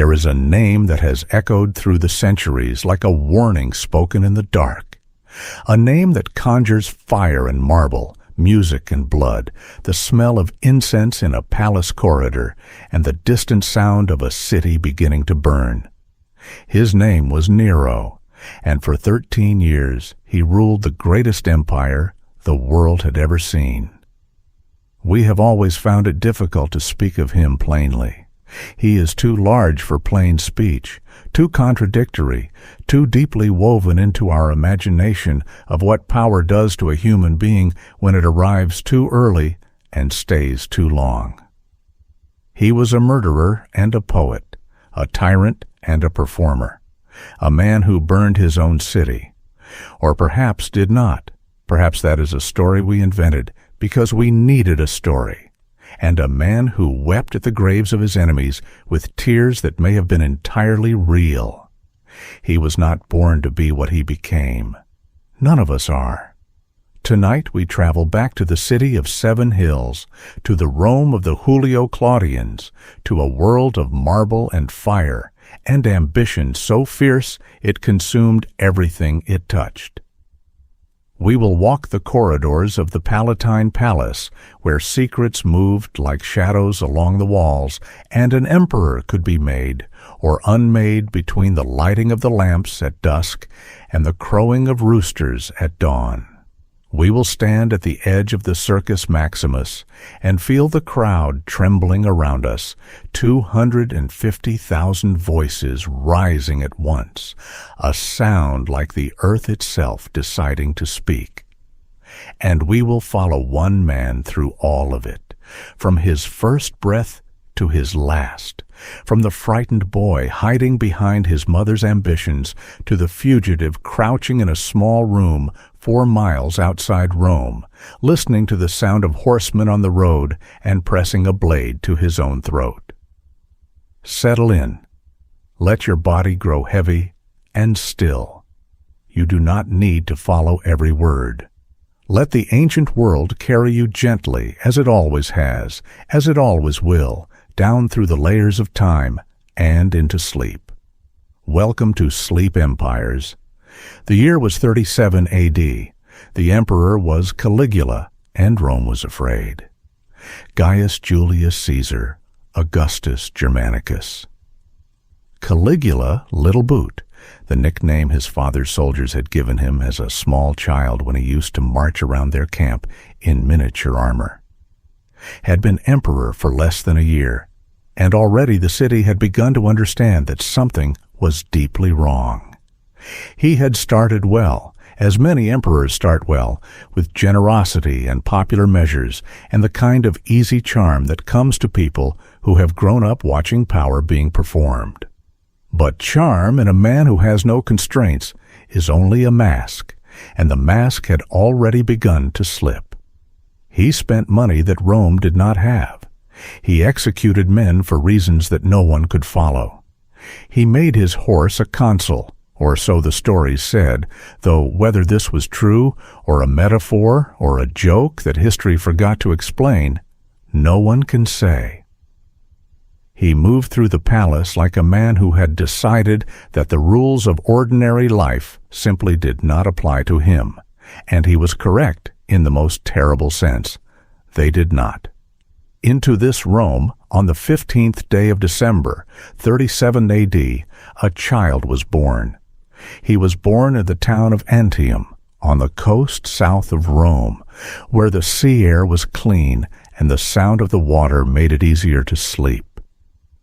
There is a name that has echoed through the centuries like a warning spoken in the dark. A name that conjures fire and marble, music and blood, the smell of incense in a palace corridor, and the distant sound of a city beginning to burn. His name was Nero, and for 13 years he ruled the greatest empire the world had ever seen. We have always found it difficult to speak of him plainly. He is too large for plain speech, too contradictory, too deeply woven into our imagination of what power does to a human being when it arrives too early and stays too long. He was a murderer and a poet, a tyrant and a performer, a man who burned his own city. Or perhaps did not. Perhaps that is a story we invented because we needed a story. And a man who wept at the graves of his enemies with tears that may have been entirely real. He was not born to be what he became. None of us are. Tonight we travel back to the city of 7 hills, to the Rome of the Julio Claudians, to a world of marble and fire, and ambition so fierce it consumed everything it touched. We will walk the corridors of the Palatine Palace, where secrets moved like shadows along the walls, and an emperor could be made or unmade between the lighting of the lamps at dusk and the crowing of roosters at dawn. We will stand at the edge of the Circus Maximus and feel the crowd trembling around us, 250,000 voices rising at once, a sound like the earth itself deciding to speak. And we will follow one man through all of it, from his first breath to his last, from the frightened boy hiding behind his mother's ambitions to the fugitive crouching in a small room 4 miles outside Rome, listening to the sound of horsemen on the road and pressing a blade to his own throat. Settle in. Let your body grow heavy and still. You do not need to follow every word. Let the ancient world carry you gently, as it always has, as it always will, down through the layers of time and into sleep. Welcome to Sleep Empires. The year was 37 A.D. The emperor was Caligula, and Rome was afraid. Gaius Julius Caesar, Augustus Germanicus. Caligula, Little Boot, the nickname his father's soldiers had given him as a small child when he used to march around their camp in miniature armor, had been emperor for less than a year, and already the city had begun to understand that something was deeply wrong. He had started well, as many emperors start well, with generosity and popular measures and the kind of easy charm that comes to people who have grown up watching power being performed. But charm in a man who has no constraints is only a mask, and the mask had already begun to slip. He spent money that Rome did not have. He executed men for reasons that no one could follow. He made his horse a consul, or so the stories said, though whether this was true or a metaphor or a joke that history forgot to explain, no one can say. He moved through the palace like a man who had decided that the rules of ordinary life simply did not apply to him, and he was correct in the most terrible sense. They did not. Into this Rome, on the 15th day of December, 37 A.D., a child was born. He was born in the town of Antium, on the coast south of Rome, where the sea air was clean and the sound of the water made it easier to sleep.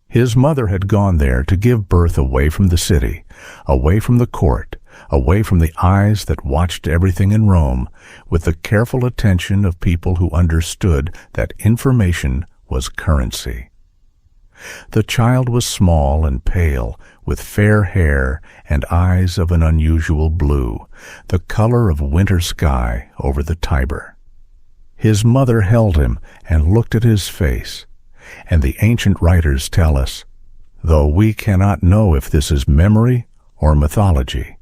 His mother had gone there to give birth away from the city, away from the court, away from the eyes that watched everything in Rome, with the careful attention of people who understood that information was currency. The child was small and pale, with fair hair and eyes of an unusual blue, the color of winter sky over the Tiber. His mother held him and looked at his face, and the ancient writers tell us, though we cannot know if this is memory or mythology,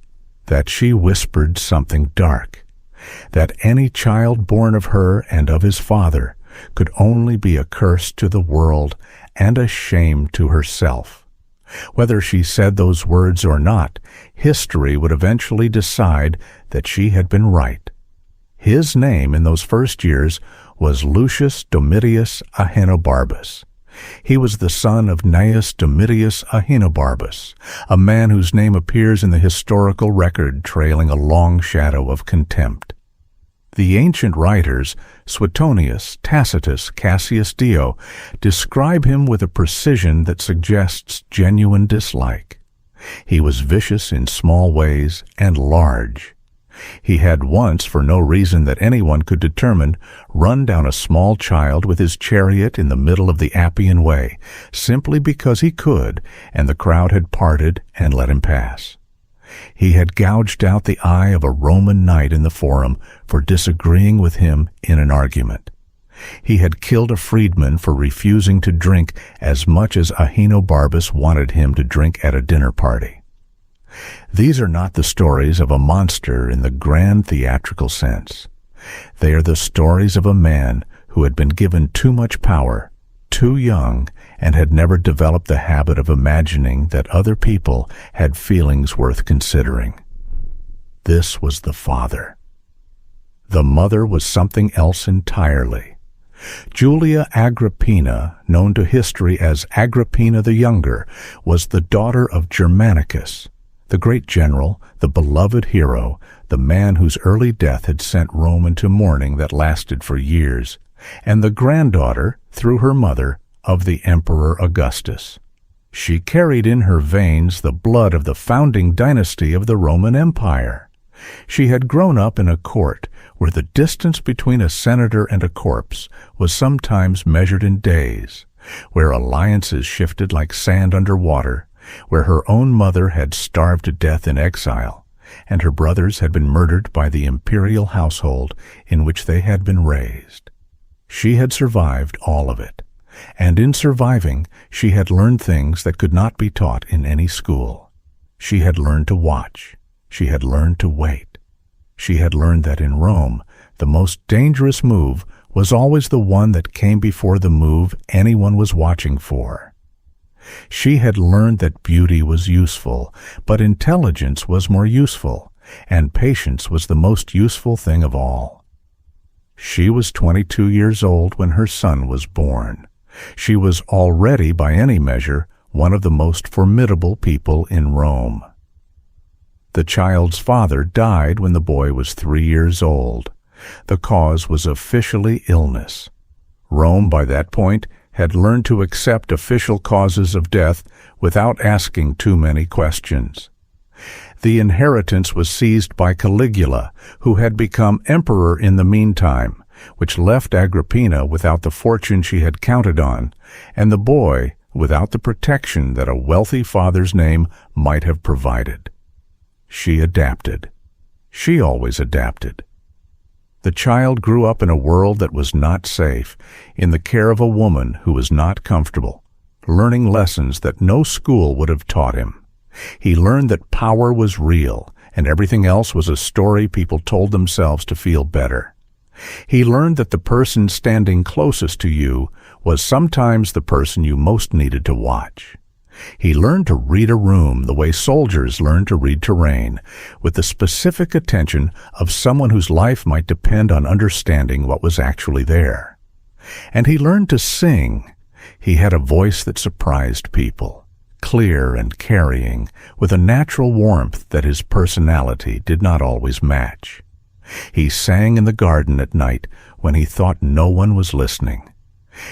that she whispered something dark, that any child born of her and of his father could only be a curse to the world and a shame to herself, Whether she said those words or not, history would eventually decide that she had been right. His name in those first years was Lucius Domitius Ahenobarbus. He was the son of Gnaeus Domitius Ahenobarbus, a man whose name appears in the historical record trailing a long shadow of contempt. The ancient writers, Suetonius, Tacitus, Cassius Dio, describe him with a precision that suggests genuine dislike. He was vicious in small ways and large. He had once, for no reason that anyone could determine, run down a small child with his chariot in the middle of the Appian Way, simply because he could, and the crowd had parted and let him pass. He had gouged out the eye of a Roman knight in the Forum for disagreeing with him in an argument. He had killed a freedman for refusing to drink as much as Ahenobarbus wanted him to drink at a dinner party. These are not the stories of a monster in the grand theatrical sense. They are the stories of a man who had been given too much power, too young, and had never developed the habit of imagining that other people had feelings worth considering. This was the father. The mother was something else entirely. Julia Agrippina, known to history as Agrippina the Younger, was the daughter of Germanicus, the great general, the beloved hero, the man whose early death had sent Rome into mourning that lasted for years, and the granddaughter, through her mother, of the Emperor Augustus. She carried in her veins the blood of the founding dynasty of the Roman Empire. She had grown up in a court where the distance between a senator and a corpse was sometimes measured in days, where alliances shifted like sand under water, where her own mother had starved to death in exile, and her brothers had been murdered by the imperial household in which they had been raised. She had survived all of it, and in surviving she had learned things that could not be taught in any school. She had learned to watch. She had learned to wait. She had learned that in Rome, the most dangerous move was always the one that came before the move anyone was watching for. She had learned that beauty was useful, but intelligence was more useful, and patience was the most useful thing of all. She was 22 years old when her son was born. She was already, by any measure, one of the most formidable people in Rome. The child's father died when the boy was 3 years old. The cause was officially illness. Rome, by that point, had learned to accept official causes of death without asking too many questions. The inheritance was seized by Caligula, who had become emperor in the meantime, which left Agrippina without the fortune she had counted on, and the boy without the protection that a wealthy father's name might have provided. She adapted. She always adapted. The child grew up in a world that was not safe, in the care of a woman who was not comfortable, learning lessons that no school would have taught him. He learned that power was real, and everything else was a story people told themselves to feel better. He learned that the person standing closest to you was sometimes the person you most needed to watch. He learned to read a room the way soldiers learn to read terrain, with the specific attention of someone whose life might depend on understanding what was actually there. And he learned to sing. He had a voice that surprised people, clear and carrying, with a natural warmth that his personality did not always match. He sang in the garden at night when he thought no one was listening.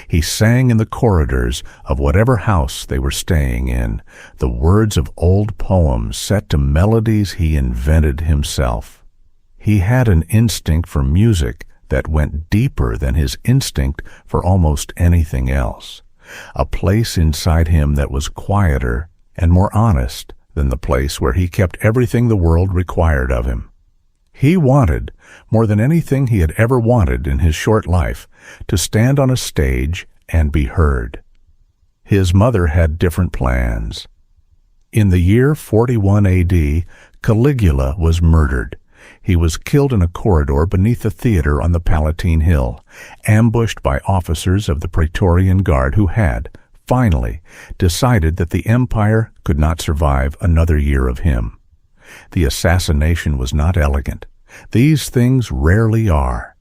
He sang in the corridors of whatever house they were staying in, the words of old poems set to melodies he invented himself. He had an instinct for music that went deeper than his instinct for almost anything else, a place inside him that was quieter and more honest than the place where he kept everything the world required of him. He wanted, more than anything he had ever wanted in his short life, to stand on a stage and be heard. His mother had different plans. In the year 41 AD, Caligula was murdered. He was killed in a corridor beneath the theater on the Palatine Hill, ambushed by officers of the Praetorian Guard who had, finally decided that the empire could not survive another year of him. The assassination was not elegant. These things rarely are.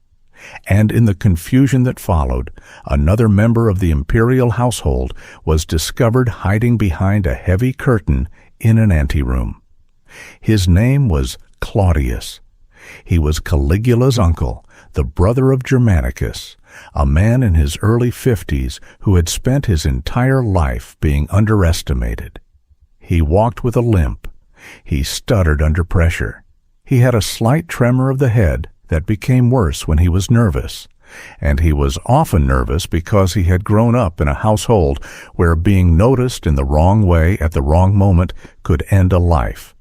And in the confusion that followed, another member of the imperial household was discovered hiding behind a heavy curtain in an anteroom. His name was Claudius. He was Caligula's uncle, the brother of Germanicus, a man in his early 50s who had spent his entire life being underestimated. He walked with a limp. He stuttered under pressure. He had a slight tremor of the head that became worse when he was nervous, and he was often nervous because he had grown up in a household where being noticed in the wrong way at the wrong moment could end a life,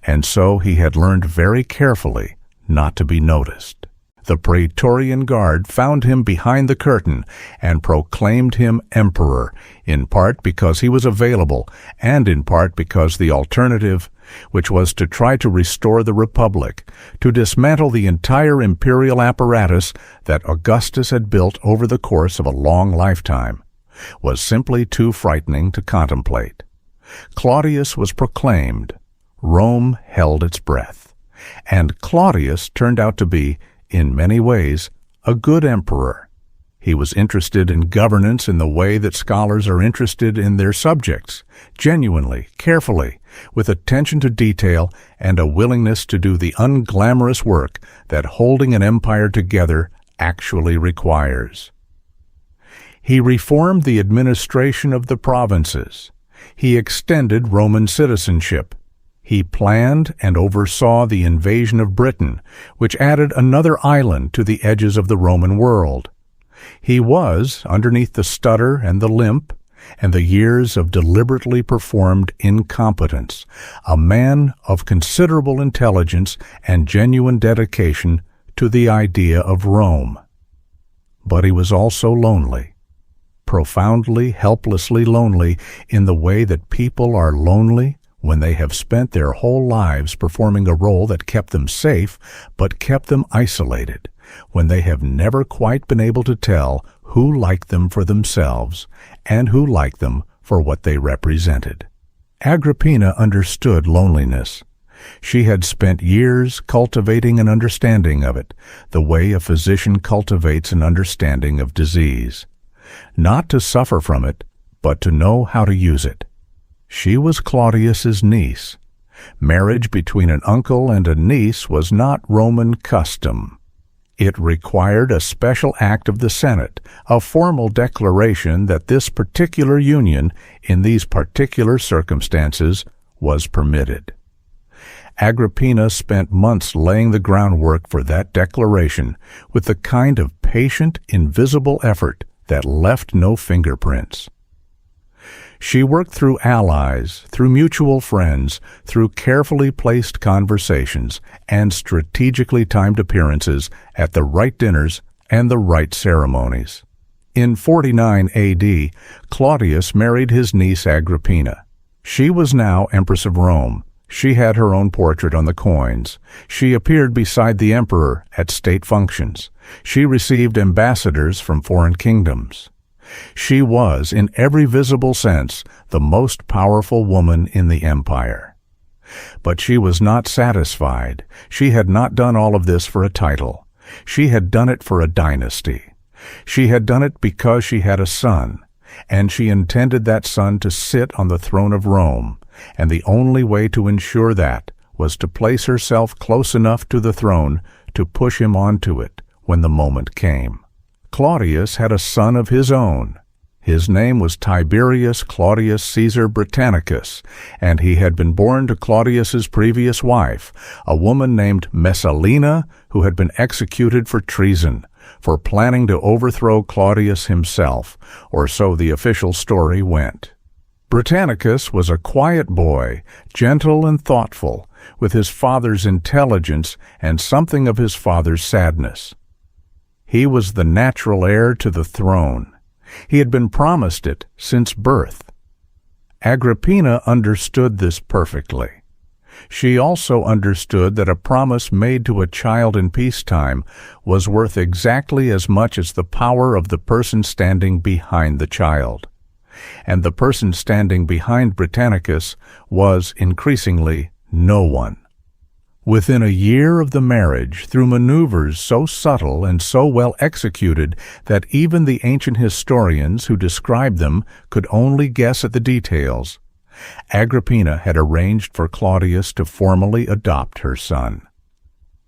and so he had learned very carefully not to be noticed. The Praetorian Guard found him behind the curtain and proclaimed him emperor, in part because he was available and in part because the alternative, which was to try to restore the Republic, to dismantle the entire imperial apparatus that Augustus had built over the course of a long lifetime, was simply too frightening to contemplate. Claudius was proclaimed. Rome held its breath. And Claudius turned out to be, in many ways, a good emperor. He was interested in governance in the way that scholars are interested in their subjects, genuinely, carefully, with attention to detail and a willingness to do the unglamorous work that holding an empire together actually requires. He reformed the administration of the provinces. He extended Roman citizenship. He planned and oversaw the invasion of Britain, which added another island to the edges of the Roman world. He was, underneath the stutter and the limp and the years of deliberately performed incompetence, a man of considerable intelligence and genuine dedication to the idea of Rome. But he was also lonely, profoundly, helplessly lonely in the way that people are lonely when they have spent their whole lives performing a role that kept them safe but kept them isolated, when they have never quite been able to tell who liked them for themselves and who liked them for what they represented. Agrippina understood loneliness. She had spent years cultivating an understanding of it, the way a physician cultivates an understanding of disease. Not to suffer from it, but to know how to use it. She was Claudius's niece. Marriage between an uncle and a niece was not Roman custom. It required a special act of the Senate, a formal declaration that this particular union, in these particular circumstances, was permitted. Agrippina spent months laying the groundwork for that declaration with the kind of patient, invisible effort that left no fingerprints. She worked through allies, through mutual friends, through carefully placed conversations, and strategically timed appearances at the right dinners and the right ceremonies. In 49 A.D., Claudius married his niece Agrippina. She was now Empress of Rome. She had her own portrait on the coins. She appeared beside the emperor at state functions. She received ambassadors from foreign kingdoms. She was, in every visible sense, the most powerful woman in the empire. But she was not satisfied. She had not done all of this for a title. She had done it for a dynasty. She had done it because she had a son, and she intended that son to sit on the throne of Rome, and the only way to ensure that was to place herself close enough to the throne to push him onto it when the moment came. Claudius had a son of his own. His name was Tiberius Claudius Caesar Britannicus, and he had been born to Claudius's previous wife, a woman named Messalina, who had been executed for treason, for planning to overthrow Claudius himself, or so the official story went. Britannicus was a quiet boy, gentle and thoughtful, with his father's intelligence and something of his father's sadness. He was the natural heir to the throne. He had been promised it since birth. Agrippina understood this perfectly. She also understood that a promise made to a child in peacetime was worth exactly as much as the power of the person standing behind the child. and the person standing behind Britannicus was, increasingly, no one. Within a year of the marriage, through maneuvers so subtle and so well executed that even the ancient historians who described them could only guess at the details, Agrippina had arranged for Claudius to formally adopt her son.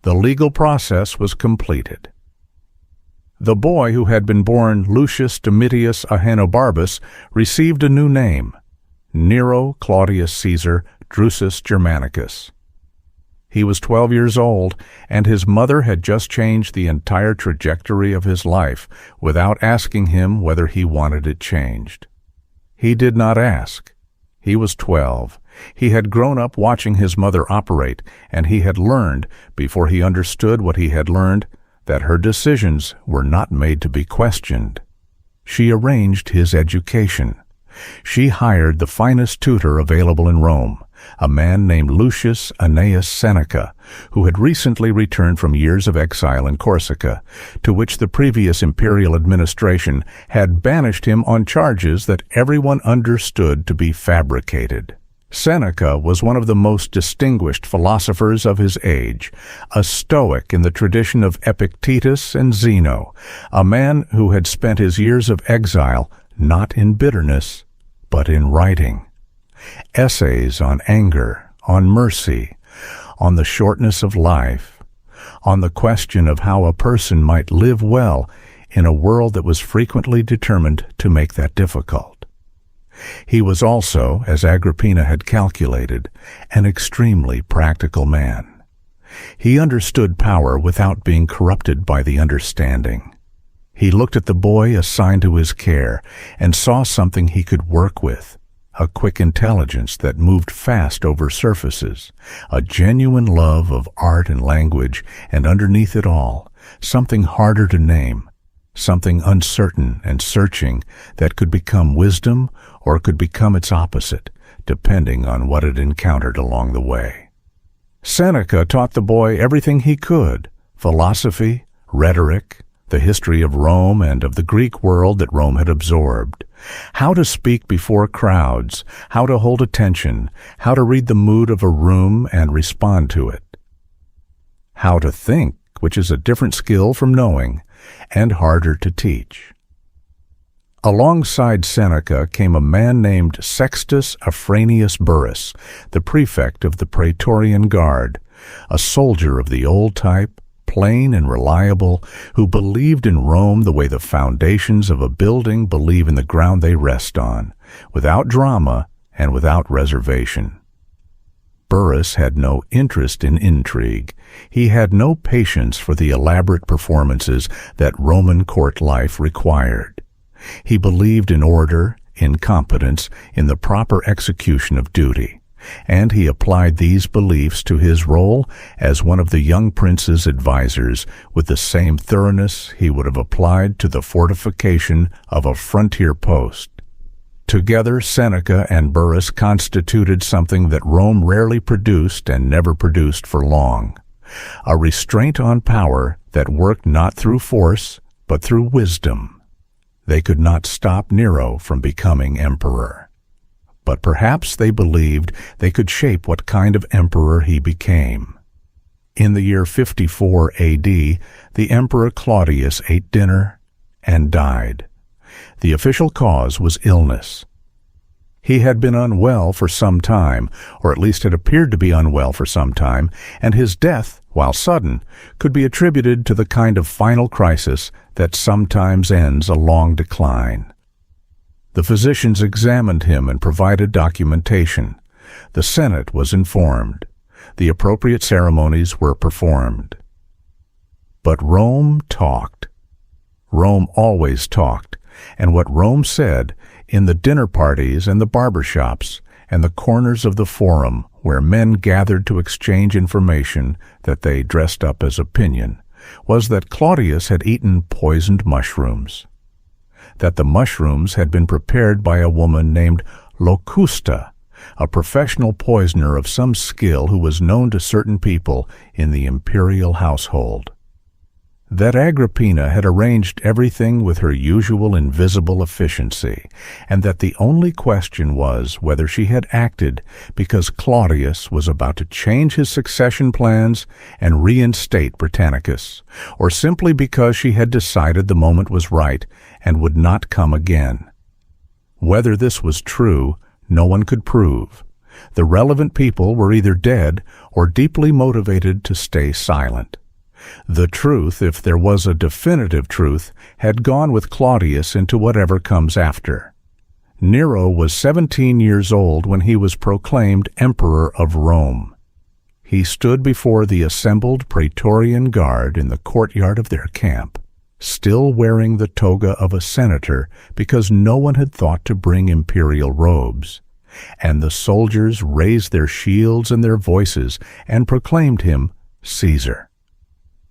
The legal process was completed. The boy, who had been born Lucius Domitius Ahenobarbus, received a new name, Nero Claudius Caesar Drusus Germanicus. He was 12 years old, and his mother had just changed the entire trajectory of his life without asking him whether he wanted it changed. He did not ask. He was 12. He had grown up watching his mother operate, and he had learned, before he understood what he had learned, that her decisions were not made to be questioned. She arranged his education. She hired the finest tutor available in Rome, a man named Lucius Annaeus Seneca, who had recently returned from years of exile in Corsica, to which the previous imperial administration had banished him on charges that everyone understood to be fabricated. Seneca was one of the most distinguished philosophers of his age, a Stoic in the tradition of Epictetus and Zeno, a man who had spent his years of exile not in bitterness, but in writing. Essays on anger, on mercy, on the shortness of life, on the question of how a person might live well in a world that was frequently determined to make that difficult. He was also, as Agrippina had calculated, an extremely practical man. He understood power without being corrupted by the understanding. He looked at the boy assigned to his care and saw something he could work with, a quick intelligence that moved fast over surfaces, a genuine love of art and language, and underneath it all, something harder to name, something uncertain and searching that could become wisdom or could become its opposite, depending on what it encountered along the way. Seneca taught the boy everything he could: philosophy, rhetoric, the history of Rome and of the Greek world that Rome had absorbed, how to speak before crowds, how to hold attention, how to read the mood of a room and respond to it, how to think, which is a different skill from knowing, and harder to teach. Alongside Seneca came a man named Sextus Afranius Burrus, the prefect of the Praetorian Guard, a soldier of the old type, plain and reliable, who believed in Rome the way the foundations of a building believe in the ground they rest on, without drama and without reservation. Burrus had no interest in intrigue. He had no patience for the elaborate performances that Roman court life required. He believed in order, in competence, in the proper execution of duty, and he applied these beliefs to his role as one of the young prince's advisers with the same thoroughness he would have applied to the fortification of a frontier post. Together, Seneca and Burrus constituted something that Rome rarely produced and never produced for long: a restraint on power that worked not through force, but through wisdom. They could not stop Nero from becoming emperor, but perhaps they believed they could shape what kind of emperor he became. In the year 54 A.D., the Emperor Claudius ate dinner and died. The official cause was illness. He had been unwell for some time, or at least had appeared to be unwell for some time, and his death, while sudden, could be attributed to the kind of final crisis that sometimes ends a long decline. The physicians examined him and provided documentation. The Senate was informed. The appropriate ceremonies were performed. But Rome talked. Rome always talked, and what Rome said, in the dinner parties and the barber shops and the corners of the forum where men gathered to exchange information that they dressed up as opinion, was that Claudius had eaten poisoned mushrooms, that the mushrooms had been prepared by a woman named Locusta, a professional poisoner of some skill who was known to certain people in the imperial household. that Agrippina had arranged everything with her usual invisible efficiency, and that the only question was whether she had acted because Claudius was about to change his succession plans and reinstate Britannicus, or simply because she had decided the moment was right and would not come again. Whether this was true, no one could prove. The relevant people were either dead or deeply motivated to stay silent. The truth, if there was a definitive truth, had gone with Claudius into whatever comes after. Nero was 17 years old when he was proclaimed Emperor of Rome. He stood before the assembled Praetorian Guard in the courtyard of their camp, still wearing the toga of a senator because no one had thought to bring imperial robes. And the soldiers raised their shields and their voices and proclaimed him Caesar.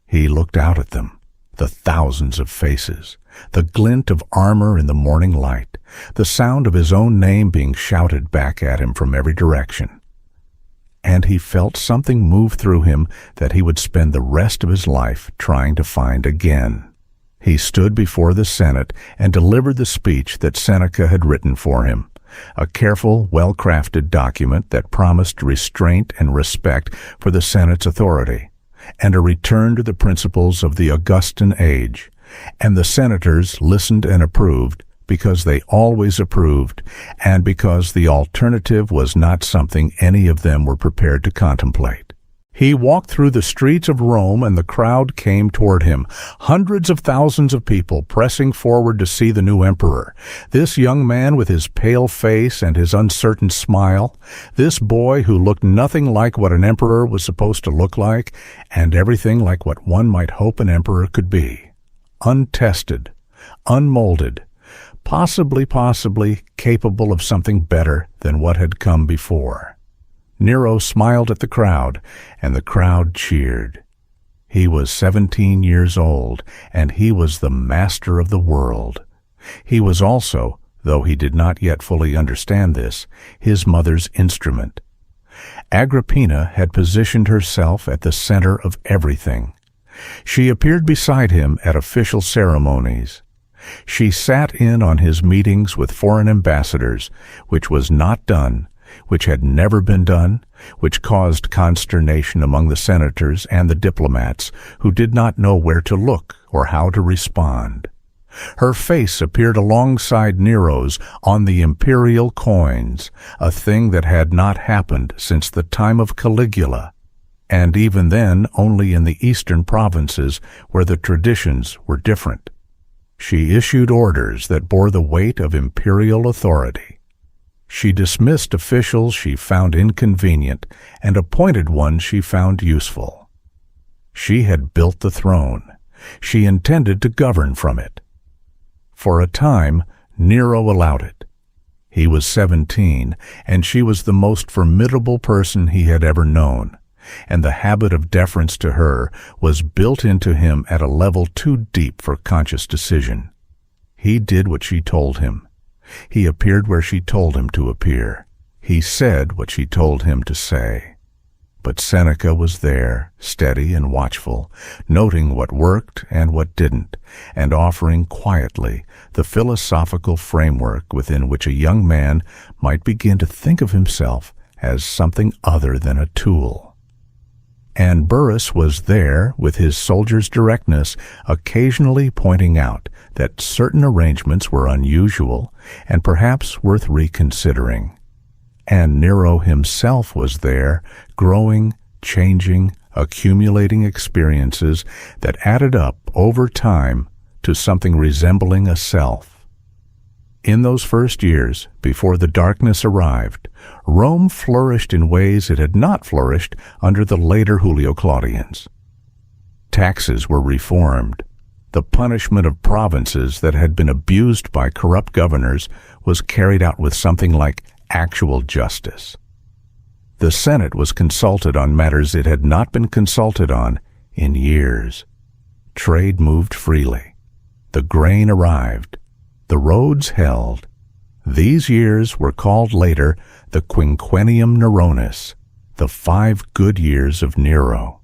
He looked out at them, the thousands of faces, the glint of armor in the morning light, the sound of his own name being shouted back at him from every direction. And he felt something move through him that he would spend the rest of his life trying to find again. He stood before the Senate and delivered the speech that Seneca had written for him, a careful, well-crafted document that promised restraint and respect for the Senate's authority, and a return to the principles of the Augustan age. And the senators listened and approved because they always approved, and because the alternative was not something any of them were prepared to contemplate. He walked through the streets of Rome, and the crowd came toward him, hundreds of thousands of people pressing forward to see the new emperor. This young man with his pale face and his uncertain smile, this boy who looked nothing like what an emperor was supposed to look like, and everything like what one might hope an emperor could be. Untested, unmolded, possibly capable of something better than what had come before. Nero smiled at the crowd, and the crowd cheered. He was 17 years old, and he was the master of the world. He was also, though he did not yet fully understand this, his mother's instrument. Agrippina had positioned herself at the center of everything. She appeared beside him at official ceremonies. She sat in on his meetings with foreign ambassadors, which was not done, which had never been done, which caused consternation among the senators and the diplomats who did not know where to look or how to respond. Her face appeared alongside Nero's on the imperial coins, a thing that had not happened since the time of Caligula, and even then only in the eastern provinces where the traditions were different. She issued orders that bore the weight of imperial authority. She dismissed officials she found inconvenient and appointed ones she found useful. She had built the throne. She intended to govern from it. For a time, Nero allowed it. He was 17, and she was the most formidable person he had ever known, and the habit of deference to her was built into him at a level too deep for conscious decision. He did what she told him. He appeared where she told him to appear. He said what she told him to say. But Seneca was there, steady and watchful, noting what worked and what didn't, and offering quietly the philosophical framework within which a young man might begin to think of himself as something other than a tool. And Burrus was there with his soldier's directness, occasionally pointing out that certain arrangements were unusual and perhaps worth reconsidering. And Nero himself was there, growing, changing, accumulating experiences that added up over time to something resembling a self. In those first years, before the darkness arrived, Rome flourished in ways it had not flourished under the later Julio Claudians. Taxes were reformed. The punishment of provinces that had been abused by corrupt governors was carried out with something like actual justice. The Senate was consulted on matters it had not been consulted on in years. Trade moved freely. The grain arrived. The roads held. These years were called later the Quinquennium Neronis, the 5 good years of Nero.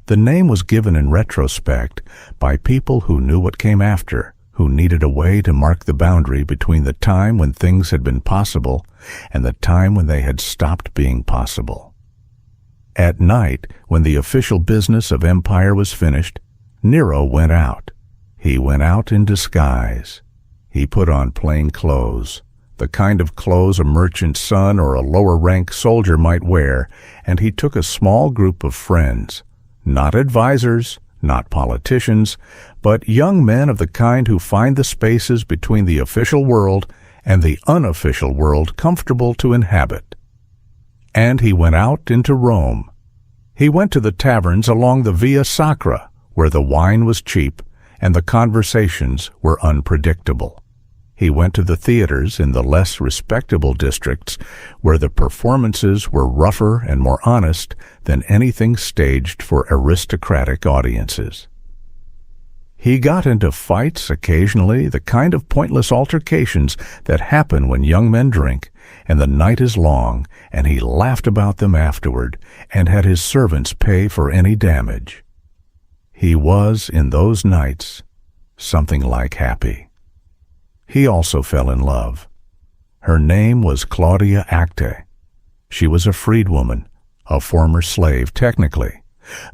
The name was given in retrospect by people who knew what came after, who needed a way to mark the boundary between the time when things had been possible and the time when they had stopped being possible. At night, when the official business of empire was finished, Nero went out. He went out in disguise. He put on plain clothes, the kind of clothes a merchant's son or a lower-rank soldier might wear, and he took a small group of friends, not advisors, not politicians, but young men of the kind who find the spaces between the official world and the unofficial world comfortable to inhabit. And he went out into Rome. He went to the taverns along the Via Sacra, where the wine was cheap and the conversations were unpredictable. He went to the theaters in the less respectable districts, where the performances were rougher and more honest than anything staged for aristocratic audiences. He got into fights occasionally, the kind of pointless altercations that happen when young men drink, and the night is long, and he laughed about them afterward, and had his servants pay for any damage. He was, in those nights, something like happy. He also fell in love. Her name was Claudia Acte. She was a freedwoman, a former slave technically,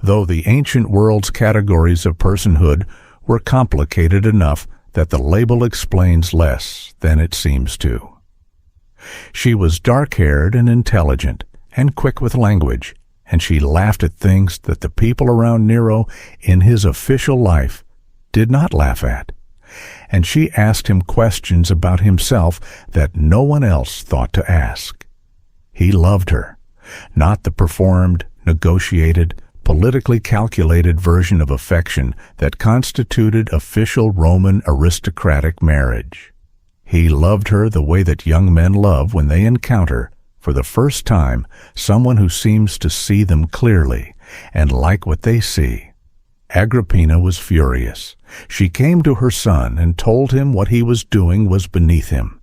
though the ancient world's categories of personhood were complicated enough that the label explains less than it seems to. She was dark-haired and intelligent and quick with language, and she laughed at things that the people around Nero in his official life did not laugh at. And she asked him questions about himself that no one else thought to ask. He loved her, not the performed, negotiated, politically calculated version of affection that constituted official Roman aristocratic marriage. He loved her the way that young men love when they encounter, for the first time, someone who seems to see them clearly and like what they see. Agrippina was furious. She came to her son and told him what he was doing was beneath him,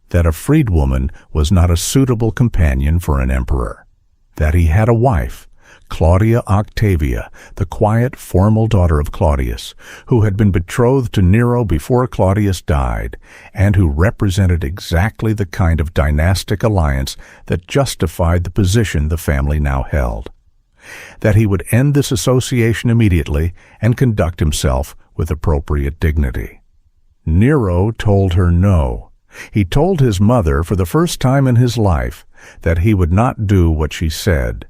that a freedwoman was not a suitable companion for an emperor, that he had a wife, Claudia Octavia, the quiet, formal daughter of Claudius, who had been betrothed to Nero before Claudius died, and who represented exactly the kind of dynastic alliance that justified the position the family now held. That he would end this association immediately and conduct himself with appropriate dignity. Nero told her no. He told his mother for the first time in his life that he would not do what she said.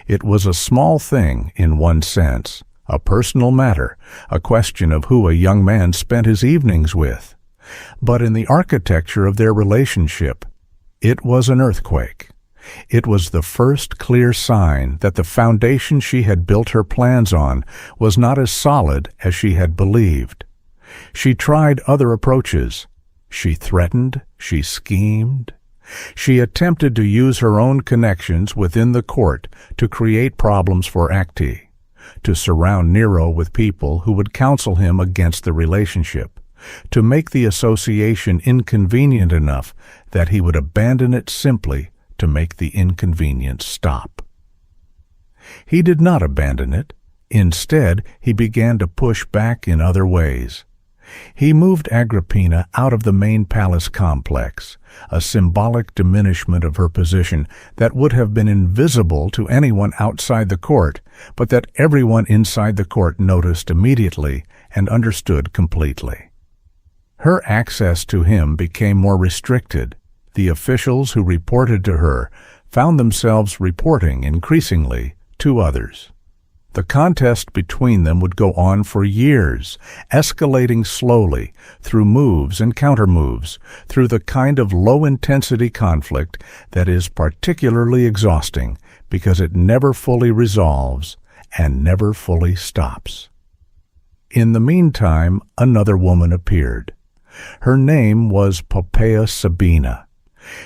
It was a small thing in one sense, a personal matter, a question of who a young man spent his evenings with. But in the architecture of their relationship, it was an earthquake. It was the first clear sign that the foundation she had built her plans on was not as solid as she had believed. She tried other approaches. She threatened, she schemed. She attempted to use her own connections within the court to create problems for Acte, to surround Nero with people who would counsel him against the relationship, to make the association inconvenient enough that he would abandon it simply to make the inconvenience stop. He did not abandon it. Instead, he began to push back in other ways. He moved Agrippina out of the main palace complex, a symbolic diminishment of her position that would have been invisible to anyone outside the court, but that everyone inside the court noticed immediately and understood completely. Her access to him became more restricted. The officials who reported to her found themselves reporting increasingly to others. The contest between them would go on for years, escalating slowly through moves and countermoves, through the kind of low-intensity conflict that is particularly exhausting because it never fully resolves and never fully stops. In the meantime, another woman appeared. Her name was Poppaea Sabina.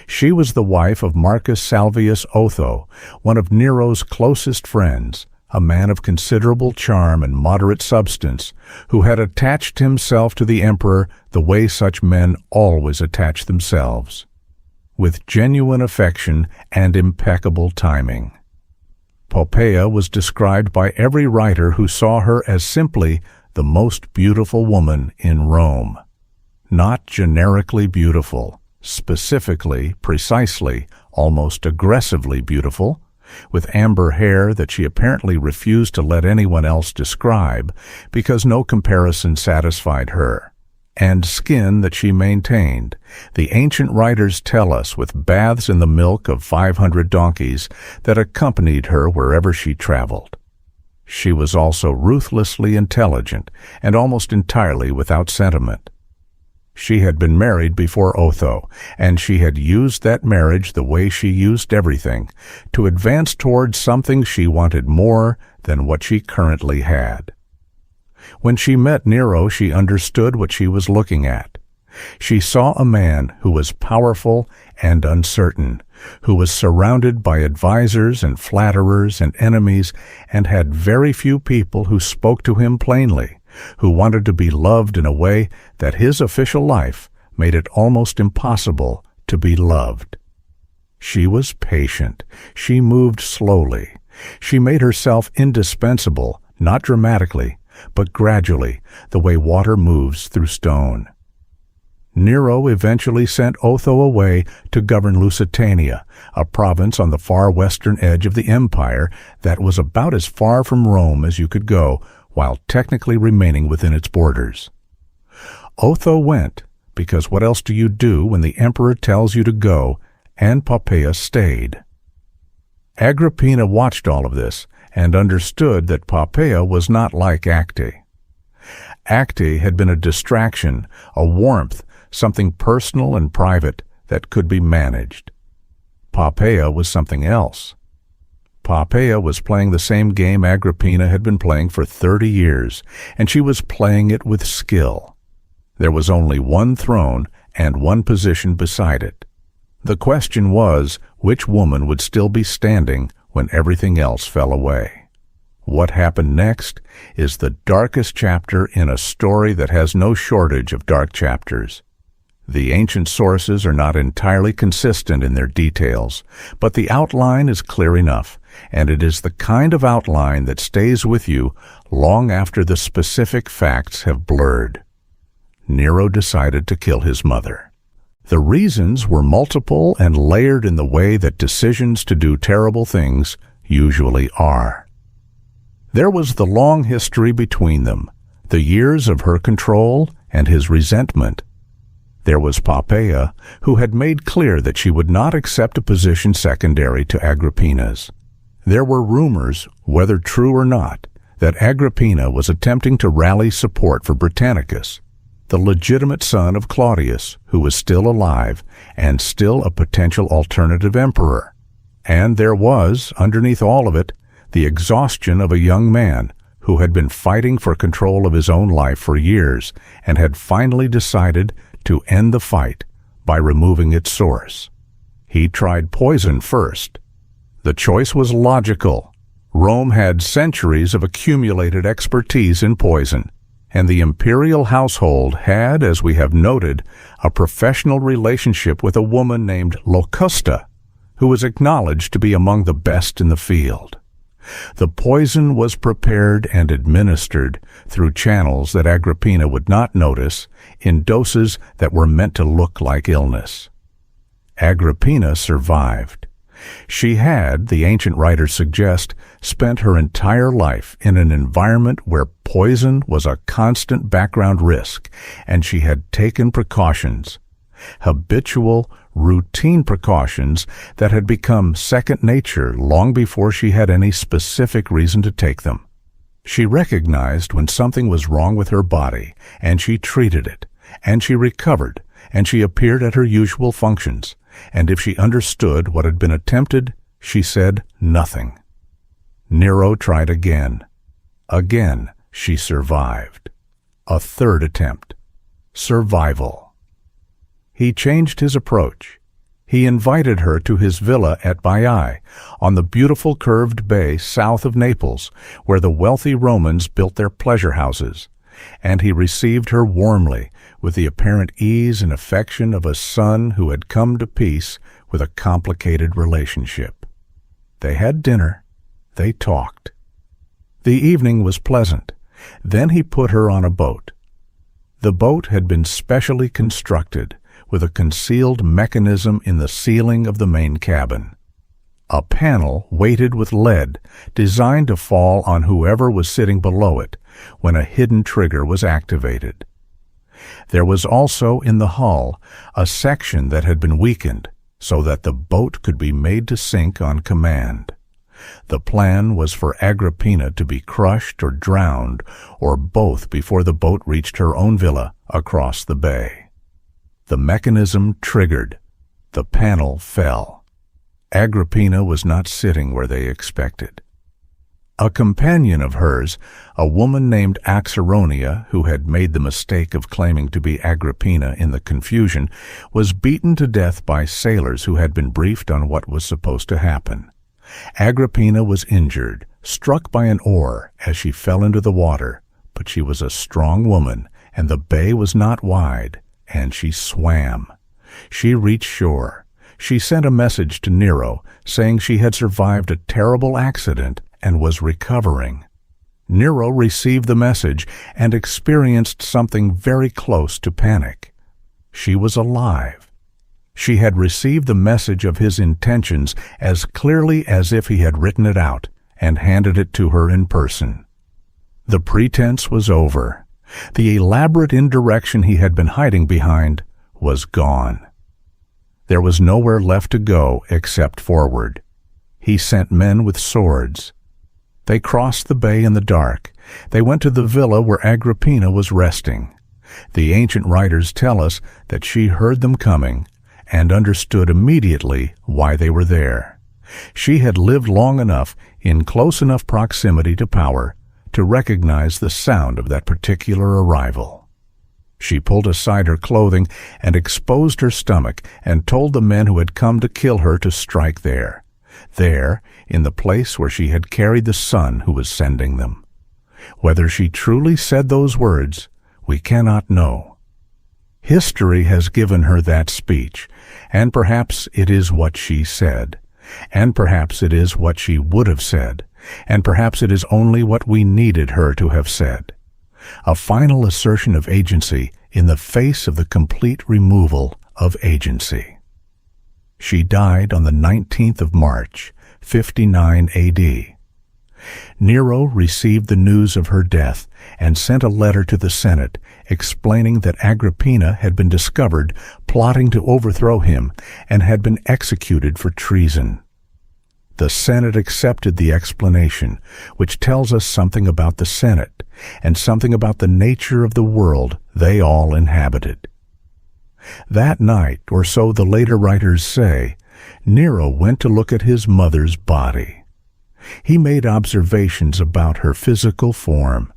She was the wife of Marcus Salvius Otho, one of Nero's closest friends, a man of considerable charm and moderate substance, who had attached himself to the emperor the way such men always attach themselves, with genuine affection and impeccable timing. Poppaea was described by every writer who saw her as simply the most beautiful woman in Rome. Not generically beautiful, specifically, precisely, almost aggressively beautiful, with amber hair that she apparently refused to let anyone else describe because no comparison satisfied her, and skin that she maintained. The ancient writers tell us with baths in the milk of 500 donkeys that accompanied her wherever she traveled. She was also ruthlessly intelligent and almost entirely without sentiment. She had been married before Otho, and she had used that marriage the way she used everything, to advance towards something she wanted more than what she currently had. When she met Nero, she understood what she was looking at. She saw a man who was powerful and uncertain, who was surrounded by advisors and flatterers and enemies, and had very few people who spoke to him plainly, who wanted to be loved in a way that his official life made it almost impossible to be loved. She was patient. She moved slowly. She made herself indispensable, not dramatically, but gradually, the way water moves through stone. Nero eventually sent Otho away to govern Lusitania, a province on the far western edge of the empire that was about as far from Rome as you could go, while technically remaining within its borders. Otho went, because what else do you do when the emperor tells you to go, and Poppaea stayed. Agrippina watched all of this, and understood that Poppaea was not like Acte. Acte had been a distraction, a warmth, something personal and private that could be managed. Poppaea was something else. Poppaea was playing the same game Agrippina had been playing for 30 years, and she was playing it with skill. There was only one throne and one position beside it. The question was, which woman would still be standing when everything else fell away? What happened next is the darkest chapter in a story that has no shortage of dark chapters. The ancient sources are not entirely consistent in their details, but the outline is clear enough, and it is the kind of outline that stays with you long after the specific facts have blurred. Nero decided to kill his mother. The reasons were multiple and layered in the way that decisions to do terrible things usually are. There was the long history between them, the years of her control and his resentment. There was Poppaea, who had made clear that she would not accept a position secondary to Agrippina's. There were rumors, whether true or not, that Agrippina was attempting to rally support for Britannicus, the legitimate son of Claudius, who was still alive and still a potential alternative emperor. And there was, underneath all of it, the exhaustion of a young man who had been fighting for control of his own life for years and had finally decided to end the fight by removing its source. He tried poison first. The choice was logical. Rome had centuries of accumulated expertise in poison, and the imperial household had, as we have noted, a professional relationship with a woman named Locusta, who was acknowledged to be among the best in the field. The poison was prepared and administered through channels that Agrippina would not notice, in doses that were meant to look like illness. Agrippina survived. She had, the ancient writers suggest, spent her entire life in an environment where poison was a constant background risk, and she had taken precautions, habitual, routine precautions that had become second nature long before she had any specific reason to take them. She recognized when something was wrong with her body, and she treated it, and she recovered, and she appeared at her usual functions, and if she understood what had been attempted, she said nothing. Nero tried again. Again, she survived. A third attempt. Survival. He changed his approach. He invited her to his villa at Baiae, on the beautiful curved bay south of Naples, where the wealthy Romans built their pleasure houses, and he received her warmly, with the apparent ease and affection of a son who had come to peace with a complicated relationship. They had dinner. They talked. The evening was pleasant. Then he put her on a boat. The boat had been specially constructed with a concealed mechanism in the ceiling of the main cabin. A panel weighted with lead designed to fall on whoever was sitting below it when a hidden trigger was activated. There was also in the hull a section that had been weakened so that the boat could be made to sink on command. The plan was for Agrippina to be crushed or drowned, or both, before the boat reached her own villa across the bay. The mechanism triggered. The panel fell. Agrippina was not sitting where they expected. A companion of hers, a woman named Axaronia, who had made the mistake of claiming to be Agrippina in the confusion, was beaten to death by sailors who had been briefed on what was supposed to happen. Agrippina was injured, struck by an oar as she fell into the water, but she was a strong woman, and the bay was not wide, and she swam. She reached shore. She sent a message to Nero saying she had survived a terrible accident and was recovering. Nero received the message and experienced something very close to panic. She was alive. She had received the message of his intentions as clearly as if he had written it out and handed it to her in person. The pretense was over. The elaborate indirection he had been hiding behind was gone. There was nowhere left to go except forward. He sent men with swords. They crossed the bay in the dark. They went to the villa where Agrippina was resting. The ancient writers tell us that she heard them coming and understood immediately why they were there. She had lived long enough in close enough proximity to power to recognize the sound of that particular arrival. She pulled aside her clothing and exposed her stomach and told the men who had come to kill her to strike there, in the place where she had carried the son who was sending them. Whether she truly said those words, we cannot know. History has given her that speech, and perhaps it is what she said, and perhaps it is what she would have said, and perhaps it is only what we needed her to have said. A final assertion of agency in the face of the complete removal of agency. She died on the 19th of March, 59 A.D. Nero received the news of her death and sent a letter to the Senate explaining that Agrippina had been discovered plotting to overthrow him and had been executed for treason. The Senate accepted the explanation, which tells us something about the Senate and something about the nature of the world they all inhabited. That night, or so the later writers say, Nero went to look at his mother's body. He made observations about her physical form.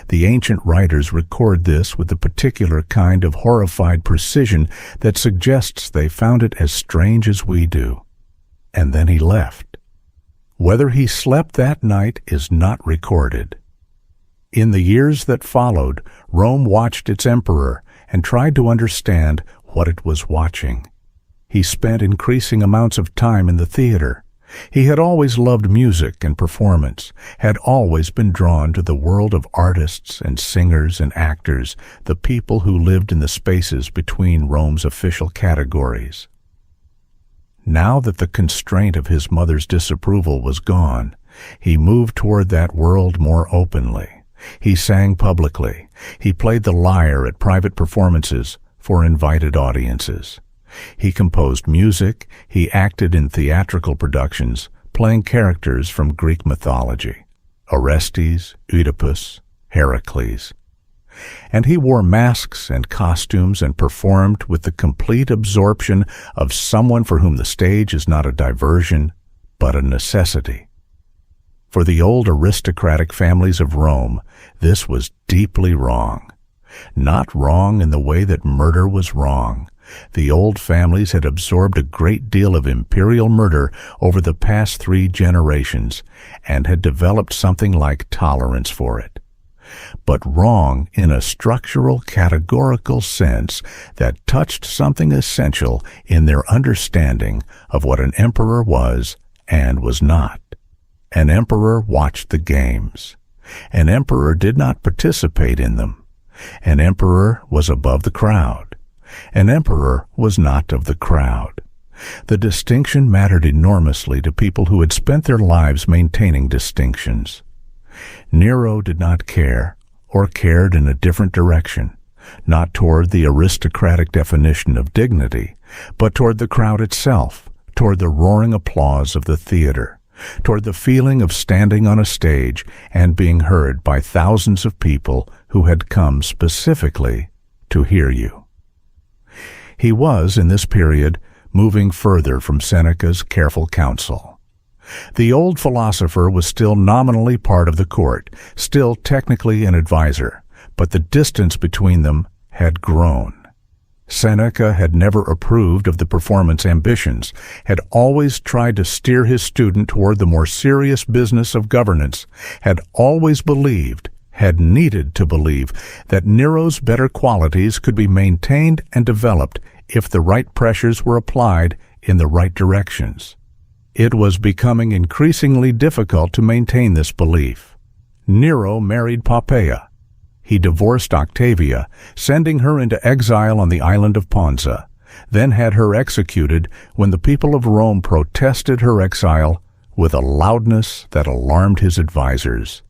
The ancient writers record this with a particular kind of horrified precision that suggests they found it as strange as we do. And then he left. Whether he slept that night is not recorded. In the years that followed, Rome watched its emperor and tried to understand what it was watching. He spent increasing amounts of time in the theater. He had always loved music and performance, had always been drawn to the world of artists and singers and actors, the people who lived in the spaces between Rome's official categories. Now that the constraint of his mother's disapproval was gone, he moved toward that world more openly. He sang publicly. He played the lyre at private performances for invited audiences. He composed music. He acted in theatrical productions, playing characters from Greek mythology, Orestes, Oedipus, Heracles. And he wore masks and costumes and performed with the complete absorption of someone for whom the stage is not a diversion, but a necessity. For the old aristocratic families of Rome, this was deeply wrong. Not wrong in the way that murder was wrong. The old families had absorbed a great deal of imperial murder over the past 3 generations and had developed something like tolerance for it. But wrong in a structural, categorical sense that touched something essential in their understanding of what an emperor was and was not. An emperor watched the games. An emperor did not participate in them. An emperor was above the crowd. An emperor was not of the crowd. The distinction mattered enormously to people who had spent their lives maintaining distinctions. Nero did not care, or cared in a different direction, not toward the aristocratic definition of dignity, but toward the crowd itself, toward the roaring applause of the theater, toward the feeling of standing on a stage and being heard by thousands of people who had come specifically to hear you. He was, in this period, moving further from Seneca's careful counsel. The old philosopher was still nominally part of the court, still technically an advisor, but the distance between them had grown. Seneca had never approved of the performance ambitions, had always tried to steer his student toward the more serious business of governance, had always believed, had needed to believe, that Nero's better qualities could be maintained and developed if the right pressures were applied in the right directions. It was becoming increasingly difficult to maintain this belief. Nero married Poppaea. He divorced Octavia, sending her into exile on the island of Ponza, then had her executed when the people of Rome protested her exile with a loudness that alarmed his advisers.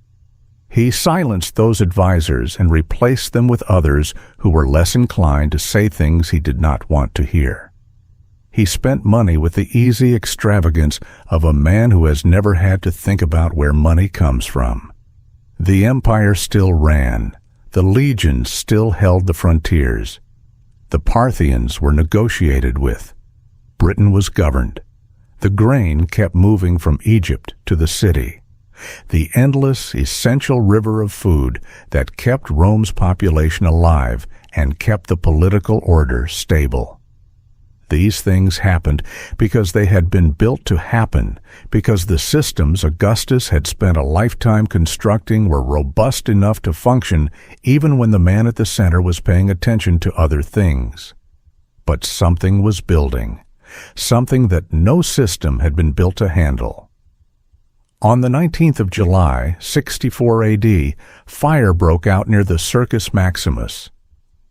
He silenced those advisers and replaced them with others who were less inclined to say things he did not want to hear. He spent money with the easy extravagance of a man who has never had to think about where money comes from. The empire still ran. The legions still held the frontiers. The Parthians were negotiated with. Britain was governed. The grain kept moving from Egypt to the city. The endless, essential river of food that kept Rome's population alive and kept the political order stable. These things happened because they had been built to happen, because the systems Augustus had spent a lifetime constructing were robust enough to function even when the man at the center was paying attention to other things. But something was building, something that no system had been built to handle. On the 19th of July, 64 AD, fire broke out near the Circus Maximus.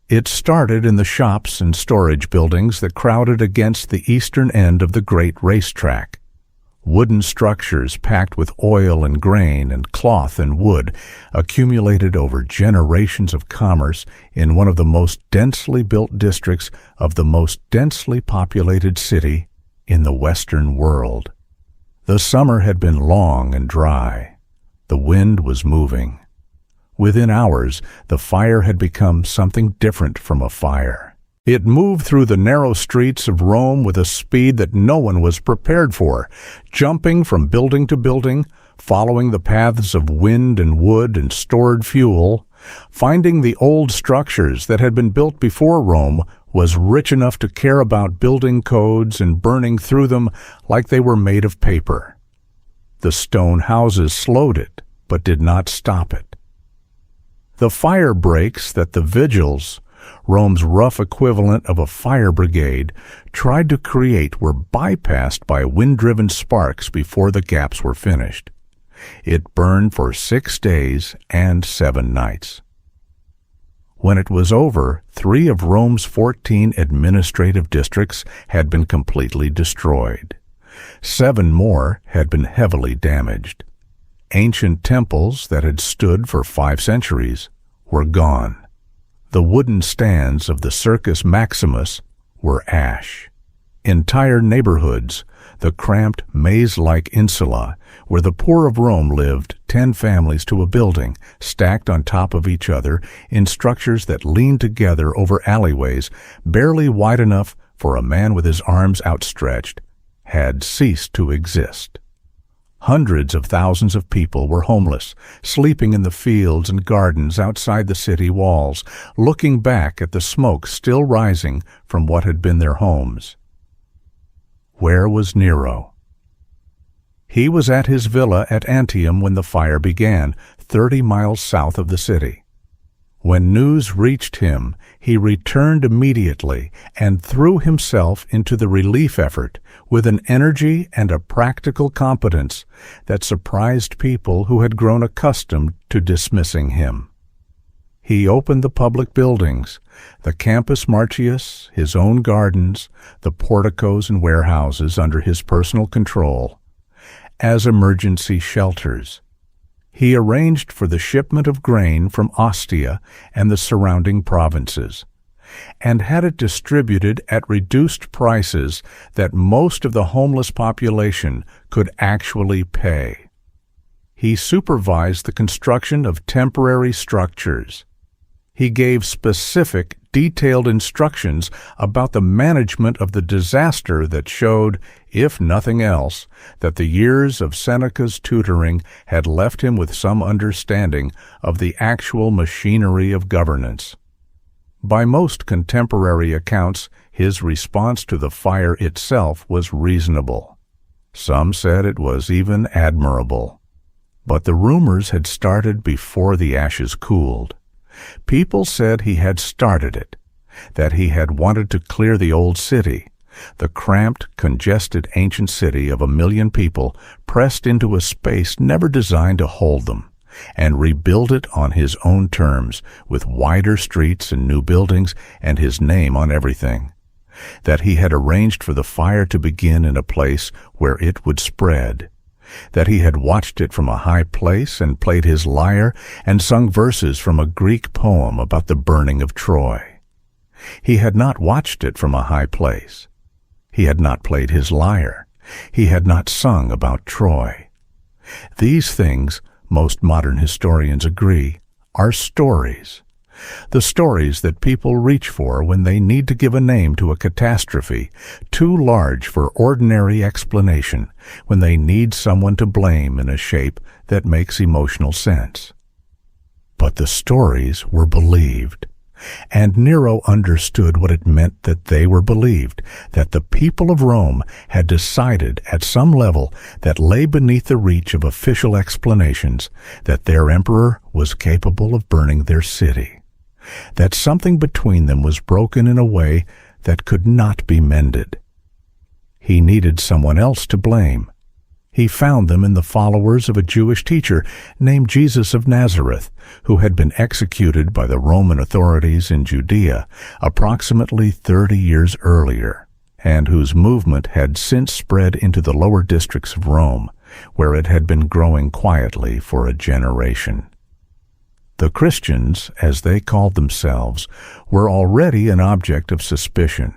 It started in the shops and storage buildings that crowded against the eastern end of the great racetrack. Wooden structures packed with oil and grain and cloth and wood accumulated over generations of commerce in one of the most densely built districts of the most densely populated city in the Western world. The summer had been long and dry. The wind was moving. Within hours, the fire had become something different from a fire. It moved through the narrow streets of Rome with a speed that no one was prepared for, jumping from building to building, following the paths of wind and wood and stored fuel. Finding the old structures that had been built before Rome was rich enough to care about building codes and burning through them like they were made of paper. The stone houses slowed it, but did not stop it. The fire breaks that the vigils, Rome's rough equivalent of a fire brigade, tried to create were bypassed by wind-driven sparks before the gaps were finished. It burned for 6 days and 7 nights. When it was over, 3 of Rome's 14 administrative districts had been completely destroyed. 7 more had been heavily damaged. Ancient temples that had stood for 5 centuries were gone. The wooden stands of the Circus Maximus were ash. Entire neighborhoods, the cramped maze-like insula where the poor of Rome lived, 10 families to a building, stacked on top of each other in structures that leaned together over alleyways barely wide enough for a man with his arms outstretched, had ceased to exist. Hundreds of thousands of people were homeless, sleeping in the fields and gardens outside the city walls, looking back at the smoke still rising from what had been their homes. Where was Nero? He was at his villa at Antium when the fire began, 30 miles south of the city. When news reached him, he returned immediately and threw himself into the relief effort with an energy and a practical competence that surprised people who had grown accustomed to dismissing him. He opened the public buildings, the Campus Martius, his own gardens, the porticos and warehouses under his personal control, as emergency shelters. He arranged for the shipment of grain from Ostia and the surrounding provinces, and had it distributed at reduced prices that most of the homeless population could actually pay. He supervised the construction of temporary structures. He gave specific, detailed instructions about the management of the disaster that showed, if nothing else, that the years of Seneca's tutoring had left him with some understanding of the actual machinery of governance. By most contemporary accounts, his response to the fire itself was reasonable. Some said it was even admirable. But the rumors had started before the ashes cooled. People said he had started it, that he had wanted to clear the old city, the cramped, congested ancient city of 1 million people pressed into a space never designed to hold them, and rebuild it on his own terms, with wider streets and new buildings and his name on everything. That he had arranged for the fire to begin in a place where it would spread. That he had watched it from a high place and played his lyre and sung verses from a Greek poem about the burning of Troy. He had not watched it from a high place. He had not played his lyre. He had not sung about Troy. These things, most modern historians agree, are stories. The stories that people reach for when they need to give a name to a catastrophe too large for ordinary explanation, when they need someone to blame in a shape that makes emotional sense. But the stories were believed, and Nero understood what it meant that they were believed, that the people of Rome had decided at some level that lay beneath the reach of official explanations that their emperor was capable of burning their city, that something between them was broken in a way that could not be mended. He needed someone else to blame. He found them in the followers of a Jewish teacher named Jesus of Nazareth, who had been executed by the Roman authorities in Judea approximately 30 years earlier, and whose movement had since spread into the lower districts of Rome, where it had been growing quietly for a generation. The Christians, as they called themselves, were already an object of suspicion.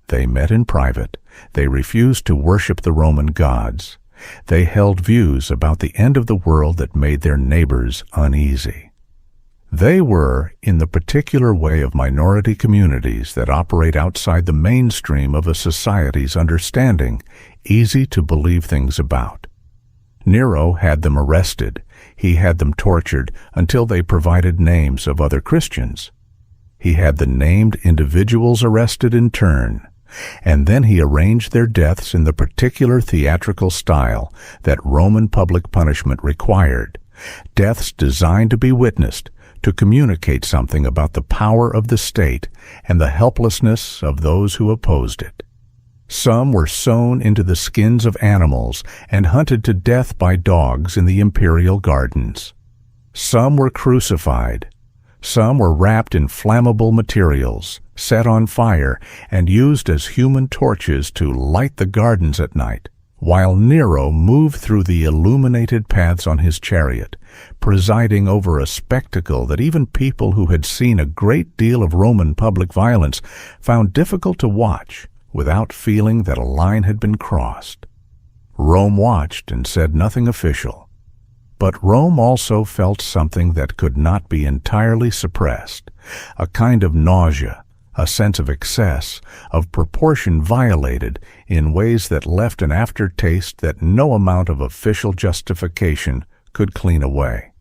They met in private. They refused to worship the Roman gods. They held views about the end of the world that made their neighbors uneasy. They were, in the particular way of minority communities that operate outside the mainstream of a society's understanding, easy to believe things about. Nero had them arrested. He had them tortured until they provided names of other Christians. He had the named individuals arrested in turn, and then he arranged their deaths in the particular theatrical style that Roman public punishment required, deaths designed to be witnessed, to communicate something about the power of the state and the helplessness of those who opposed it. Some were sewn into the skins of animals and hunted to death by dogs in the imperial gardens. Some were crucified. Some were wrapped in flammable materials, set on fire, and used as human torches to light the gardens at night, while Nero moved through the illuminated paths on his chariot, presiding over a spectacle that even people who had seen a great deal of Roman public violence found difficult to watch without feeling that a line had been crossed. Rome watched and said nothing official. But Rome also felt something that could not be entirely suppressed, a kind of nausea, a sense of excess, of proportion violated in ways that left an aftertaste that no amount of official justification could clean away.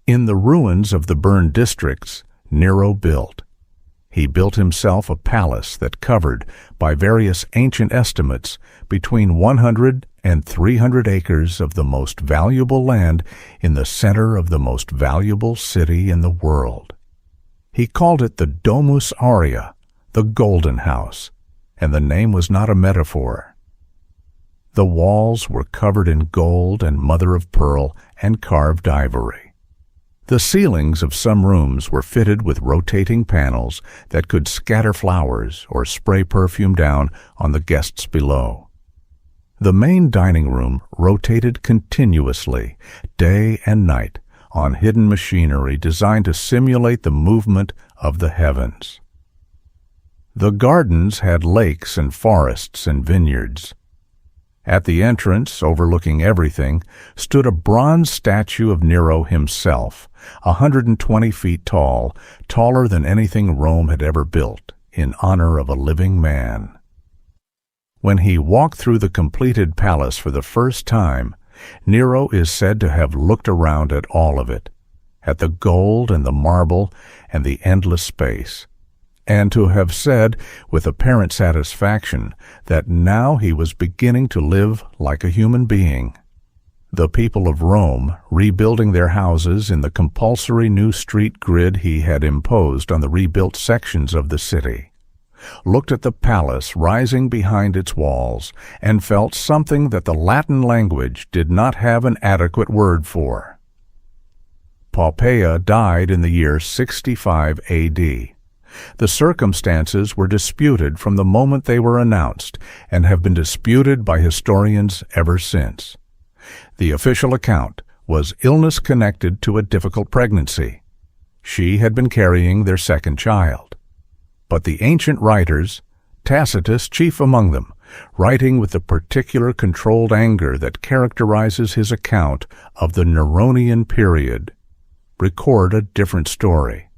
In the ruins of the burned districts, Nero built. He built himself a palace that covered, by various ancient estimates, between 100 and 300 acres of the most valuable land in the center of the most valuable city in the world. He called it the Domus Aurea, the Golden House, and the name was not a metaphor. The walls were covered in gold and mother-of-pearl and carved ivory. The ceilings of some rooms were fitted with rotating panels that could scatter flowers or spray perfume down on the guests below. The main dining room rotated continuously, day and night, on hidden machinery designed to simulate the movement of the heavens. The gardens had lakes and forests and vineyards. At the entrance, overlooking everything, stood a bronze statue of Nero himself, 120 feet tall, taller than anything Rome had ever built, in honor of a living man. When he walked through the completed palace for the first time, Nero is said to have looked around at all of it, at the gold and the marble and the endless space, and to have said with apparent satisfaction that now he was beginning to live like a human being. The people of Rome, rebuilding their houses in the compulsory new street grid he had imposed on the rebuilt sections of the city, looked at the palace rising behind its walls and felt something that the Latin language did not have an adequate word for. Poppaea died in the year 65 A.D. The circumstances were disputed from the moment they were announced and have been disputed by historians ever since. The official account was illness connected to a difficult pregnancy. She had been carrying their second child. But the ancient writers, Tacitus chief among them, writing with the particular controlled anger that characterizes his account of the Neronian period, record a different story.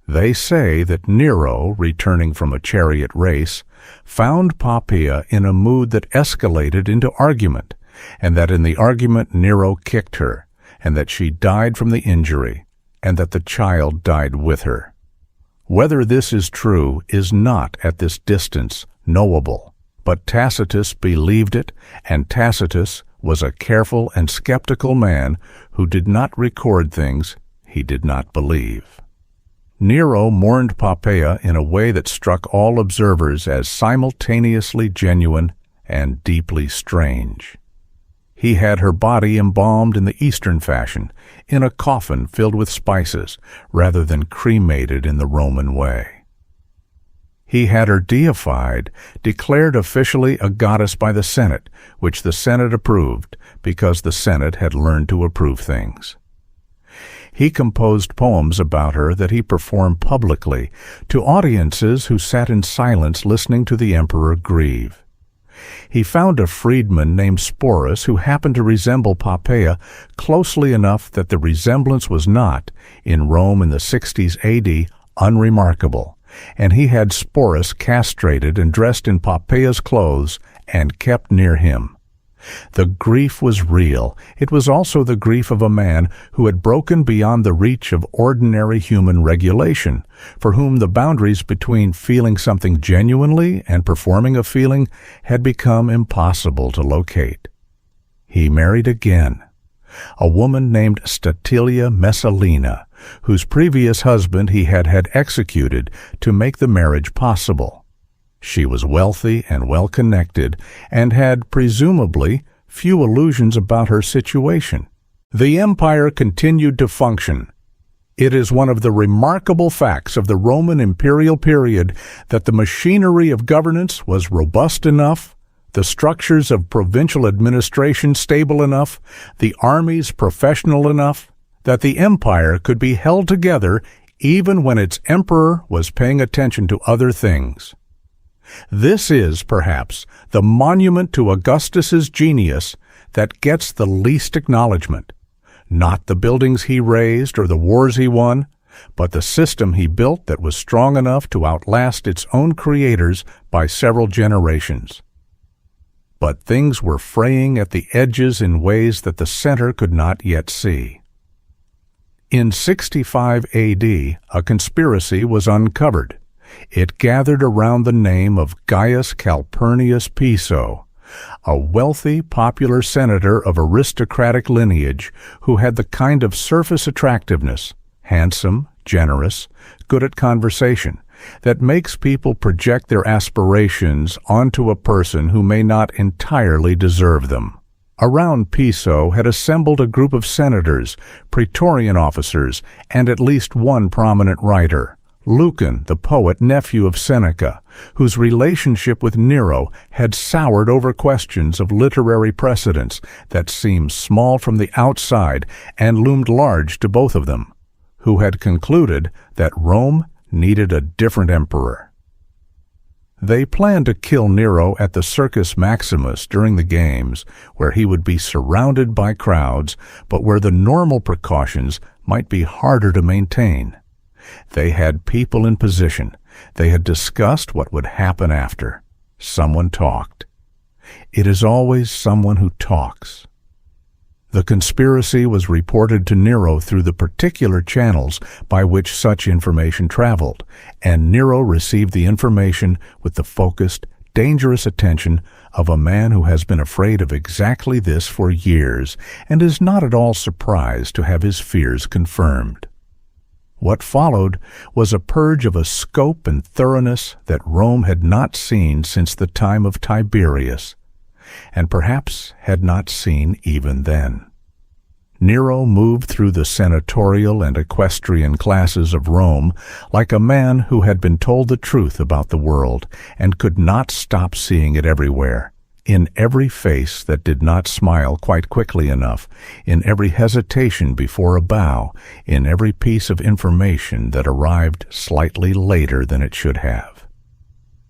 They say that Nero, returning from a chariot race, found Poppaea in a mood that escalated into argument, and that in the argument Nero kicked her, and that she died from the injury, and that the child died with her. Whether this is true is not at this distance knowable, but Tacitus believed it, and Tacitus was a careful and skeptical man who did not record things he did not believe. Nero mourned Poppaea in a way that struck all observers as simultaneously genuine and deeply strange. He had her body embalmed in the Eastern fashion, in a coffin filled with spices, rather than cremated in the Roman way. He had her deified, declared officially a goddess by the Senate, which the Senate approved because the Senate had learned to approve things. He composed poems about her that he performed publicly to audiences who sat in silence listening to the emperor grieve. He found a freedman named Sporus who happened to resemble Poppaea closely enough that the resemblance was not, in Rome in the 60s A.D., unremarkable, and he had Sporus castrated and dressed in Poppaea's clothes and kept near him. The grief was real. It was also the grief of a man who had broken beyond the reach of ordinary human regulation, for whom the boundaries between feeling something genuinely and performing a feeling had become impossible to locate. He married again, a woman named Statilia Messalina, whose previous husband he had had executed to make the marriage possible. She was wealthy and well-connected, and had, presumably, few illusions about her situation. The empire continued to function. It is one of the remarkable facts of the Roman imperial period that the machinery of governance was robust enough, the structures of provincial administration stable enough, the armies professional enough, that the empire could be held together even when its emperor was paying attention to other things. This is, perhaps, the monument to Augustus's genius that gets the least acknowledgment, not the buildings he raised or the wars he won, but the system he built that was strong enough to outlast its own creators by several generations. But things were fraying at the edges in ways that the center could not yet see. In 65 A.D., a conspiracy was uncovered. It gathered around the name of Gaius Calpurnius Piso, a wealthy, popular senator of aristocratic lineage who had the kind of surface attractiveness, handsome, generous, good at conversation, that makes people project their aspirations onto a person who may not entirely deserve them. Around Piso had assembled a group of senators, praetorian officers, and at least one prominent writer, Lucan, the poet nephew of Seneca, whose relationship with Nero had soured over questions of literary precedence that seemed small from the outside and loomed large to both of them, who had concluded that Rome needed a different emperor. They planned to kill Nero at the Circus Maximus during the games, where he would be surrounded by crowds, but where the normal precautions might be harder to maintain. They had people in position. They had discussed what would happen after. Someone talked. It is always someone who talks. The conspiracy was reported to Nero through the particular channels by which such information traveled, and Nero received the information with the focused, dangerous attention of a man who has been afraid of exactly this for years and is not at all surprised to have his fears confirmed. What followed was a purge of a scope and thoroughness that Rome had not seen since the time of Tiberius, and perhaps had not seen even then. Nero moved through the senatorial and equestrian classes of Rome like a man who had been told the truth about the world and could not stop seeing it everywhere, in every face that did not smile quite quickly enough, in every hesitation before a bow, in every piece of information that arrived slightly later than it should have.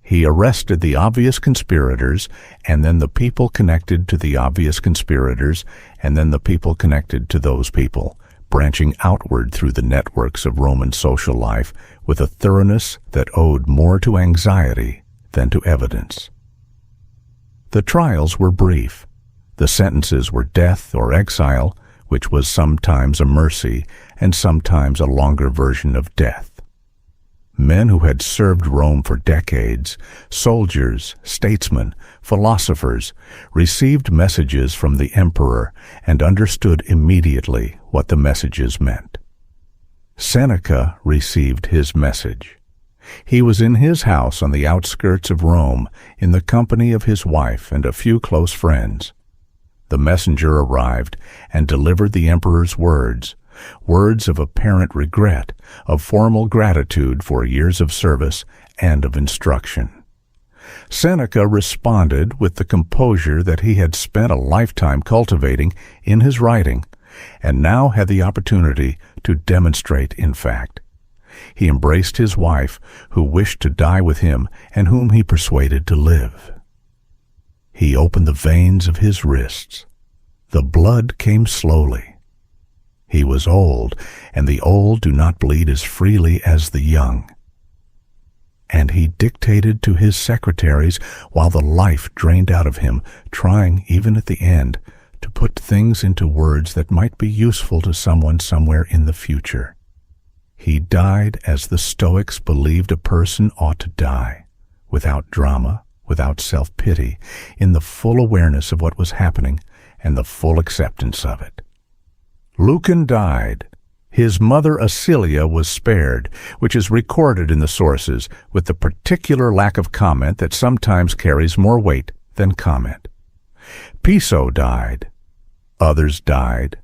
He arrested the obvious conspirators, and then the people connected to the obvious conspirators, and then the people connected to those people, branching outward through the networks of Roman social life with a thoroughness that owed more to anxiety than to evidence. The trials were brief. The sentences were death or exile, which was sometimes a mercy and sometimes a longer version of death. Men who had served Rome for decades, soldiers, statesmen, philosophers, received messages from the emperor and understood immediately what the messages meant. Seneca received his message. He was in his house on the outskirts of Rome in the company of his wife and a few close friends. The messenger arrived and delivered the emperor's words of apparent regret, of formal gratitude for years of service and of instruction. Seneca responded with the composure that he had spent a lifetime cultivating in his writing, and now had the opportunity to demonstrate in fact. He embraced his wife, who wished to die with him and whom he persuaded to live. He opened the veins of his wrists. The blood came slowly. He was old, and the old do not bleed as freely as the young. And he dictated to his secretaries while the life drained out of him, trying, even at the end, to put things into words that might be useful to someone somewhere in the future. He died as the Stoics believed a person ought to die, without drama, without self-pity, in the full awareness of what was happening and the full acceptance of it. Lucan died. His mother Acilia was spared, which is recorded in the sources, with the particular lack of comment that sometimes carries more weight than comment. Piso died. Others died.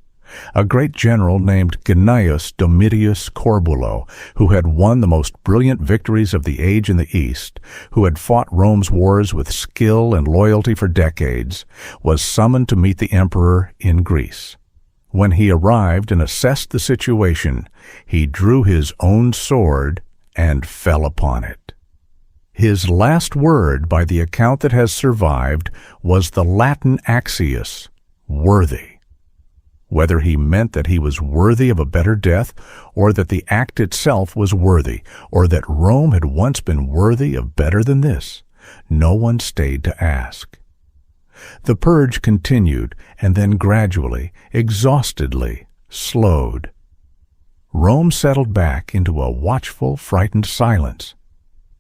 A great general named Gnaeus Domitius Corbulo, who had won the most brilliant victories of the age in the East, who had fought Rome's wars with skill and loyalty for decades, was summoned to meet the emperor in Greece. When he arrived and assessed the situation, he drew his own sword and fell upon it. His last word, by the account that has survived, was the Latin axios, worthy. Whether he meant that he was worthy of a better death, or that the act itself was worthy, or that Rome had once been worthy of better than this, no one stayed to ask. The purge continued, and then gradually, exhaustedly, slowed. Rome settled back into a watchful, frightened silence.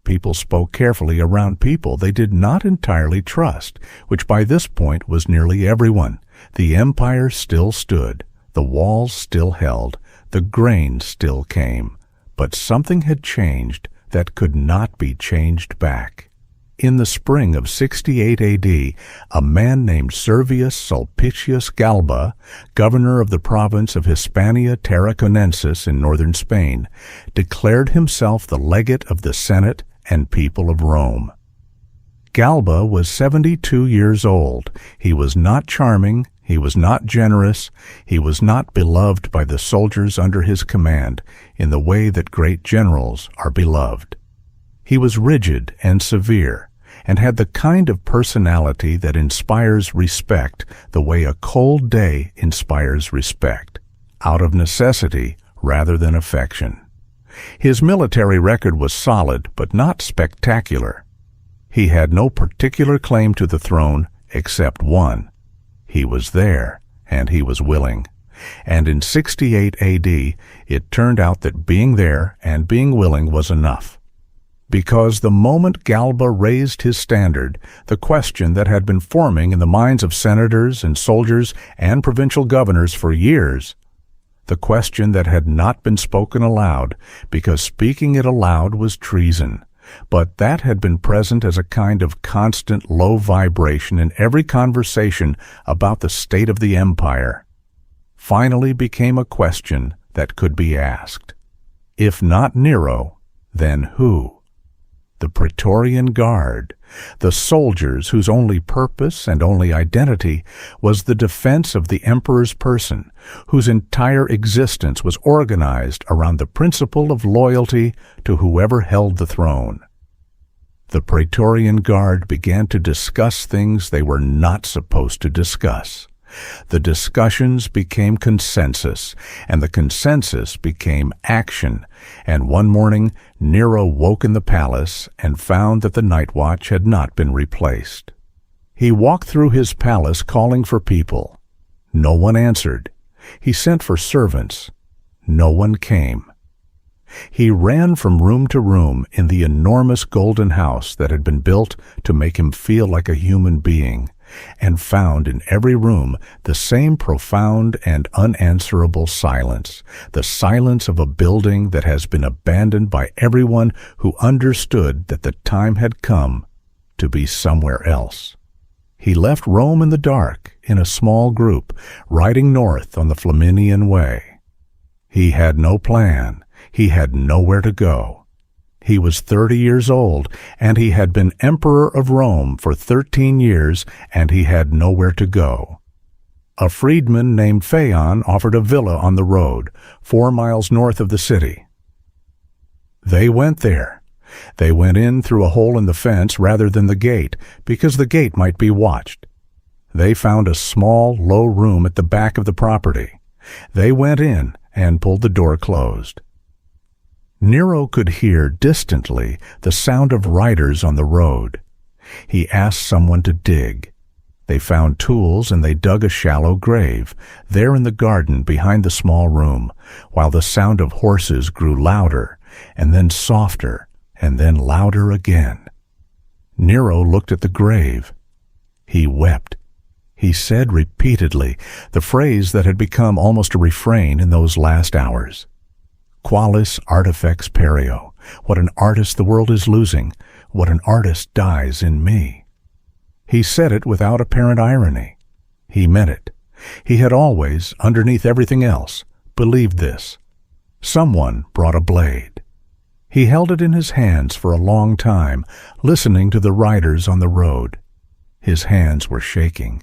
People spoke carefully around people they did not entirely trust, which by this point was nearly everyone. The empire still stood, the walls still held, the grain still came, but something had changed that could not be changed back. In the spring of 68 AD, a man named Servius Sulpicius Galba, governor of the province of Hispania Tarraconensis in northern Spain, declared himself the legate of the Senate and people of Rome. Galba was 72 years old. He was not charming, he was not generous, he was not beloved by the soldiers under his command in the way that great generals are beloved. He was rigid and severe, and had the kind of personality that inspires respect the way a cold day inspires respect, out of necessity rather than affection. His military record was solid but not spectacular. He had no particular claim to the throne except one. He was there, and he was willing. And in 68 AD, it turned out that being there and being willing was enough. Because the moment Galba raised his standard, the question that had been forming in the minds of senators and soldiers and provincial governors for years, the question that had not been spoken aloud, because speaking it aloud was treason, but that had been present as a kind of constant low vibration in every conversation about the state of the empire, finally became a question that could be asked. If not Nero, then who? The Praetorian Guard, the soldiers whose only purpose and only identity was the defense of the emperor's person, whose entire existence was organized around the principle of loyalty to whoever held the throne. The Praetorian Guard began to discuss things they were not supposed to discuss. The discussions became consensus, and the consensus became action, and one morning Nero woke in the palace and found that the night watch had not been replaced. He walked through his palace calling for people. No one answered. He sent for servants. No one came. He ran from room to room in the enormous golden house that had been built to make him feel like a human being, and found in every room the same profound and unanswerable silence, the silence of a building that has been abandoned by everyone who understood that the time had come to be somewhere else. He left Rome in the dark, in a small group, riding north on the Flaminian Way. He had no plan. He had nowhere to go. He was 30 years old, and he had been emperor of Rome for 13 years, and he had nowhere to go. A freedman named Phaon offered a villa on the road, 4 miles north of the city. They went there. They went in through a hole in the fence rather than the gate, because the gate might be watched. They found a small, low room at the back of the property. They went in and pulled the door closed. Nero could hear distantly the sound of riders on the road. He asked someone to dig. They found tools and they dug a shallow grave, there in the garden behind the small room, while the sound of horses grew louder, and then softer, and then louder again. Nero looked at the grave. He wept. He said repeatedly the phrase that had become almost a refrain in those last hours. Qualis artifex perio. What an artist the world is losing. What an artist dies in me. He said it without apparent irony. He meant it. He had always, underneath everything else, believed this. Someone brought a blade. He held it in his hands for a long time, listening to the riders on the road. His hands were shaking.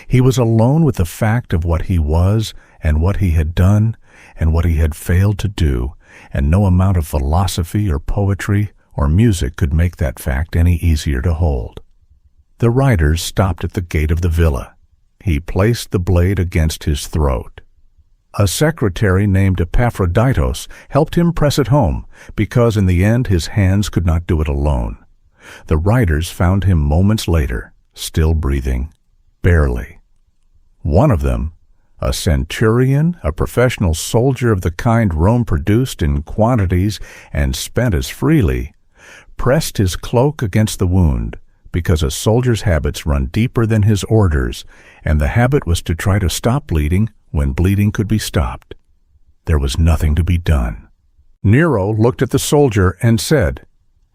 He was alone with the fact of what he was and what he had done and what he had failed to do, and no amount of philosophy or poetry or music could make that fact any easier to hold. The riders stopped at the gate of the villa. He placed the blade against his throat. A secretary named Epaphroditos helped him press it home, because in the end his hands could not do it alone. The riders found him moments later, still breathing, barely. One of them, a centurion, a professional soldier of the kind Rome produced in quantities and spent as freely, pressed his cloak against the wound, because a soldier's habits run deeper than his orders, and the habit was to try to stop bleeding when bleeding could be stopped. There was nothing to be done. Nero looked at the soldier and said,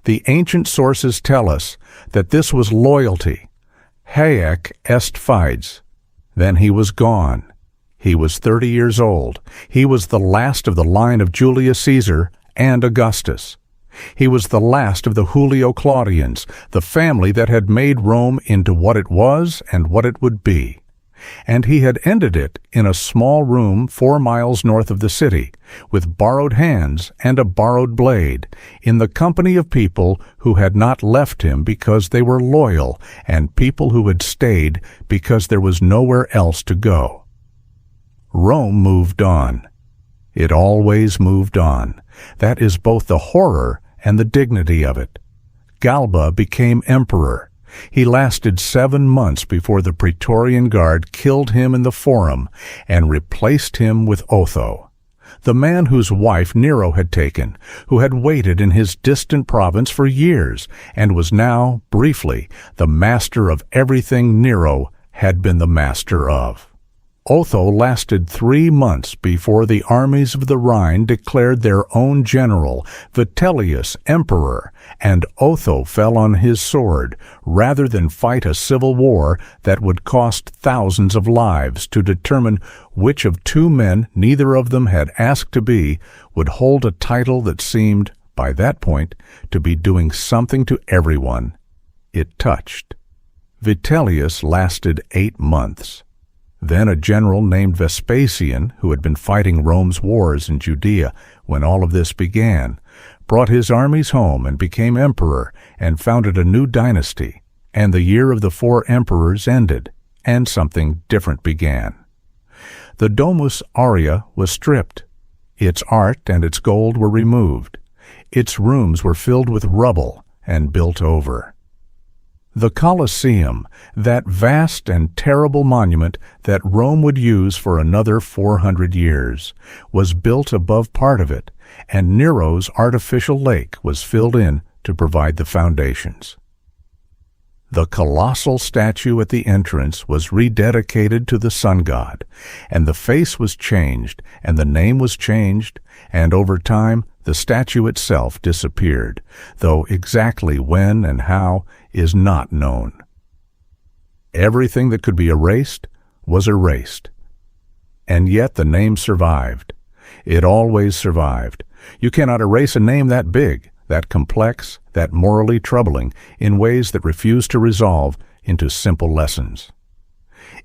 "The ancient sources tell us that this was loyalty. Haec est fides." Then he was gone. He was 30 years old. He was the last of the line of Julius Caesar and Augustus. He was the last of the Julio Claudians, the family that had made Rome into what it was and what it would be. And he had ended it in a small room 4 miles north of the city, with borrowed hands and a borrowed blade, in the company of people who had not left him because they were loyal, and people who had stayed because there was nowhere else to go. Rome moved on. It always moved on. That is both the horror and the dignity of it. Galba became emperor. He lasted 7 months before the Praetorian Guard killed him in the Forum and replaced him with Otho, the man whose wife Nero had taken, who had waited in his distant province for years and was now, briefly, the master of everything Nero had been the master of. Otho lasted 3 months before the armies of the Rhine declared their own general, Vitellius, emperor, and Otho fell on his sword rather than fight a civil war that would cost thousands of lives to determine which of 2 men neither of them had asked to be would hold a title that seemed, by that point, to be doing something to everyone it touched. Vitellius lasted 8 months. Then a general named Vespasian, who had been fighting Rome's wars in Judea when all of this began, brought his armies home and became emperor and founded a new dynasty, and the year of the 4 emperors ended, and something different began. The Domus Aurea was stripped. Its art and its gold were removed. Its rooms were filled with rubble and built over. The Colosseum, that vast and terrible monument that Rome would use for another 400 years, was built above part of it, and Nero's artificial lake was filled in to provide the foundations. The colossal statue at the entrance was rededicated to the sun god, and the face was changed, and the name was changed, and over time the statue itself disappeared, though exactly when and how is not known. Everything that could be erased was erased. And yet the name survived. It always survived. You cannot erase a name that big, that complex, that morally troubling, in ways that refuse to resolve into simple lessons.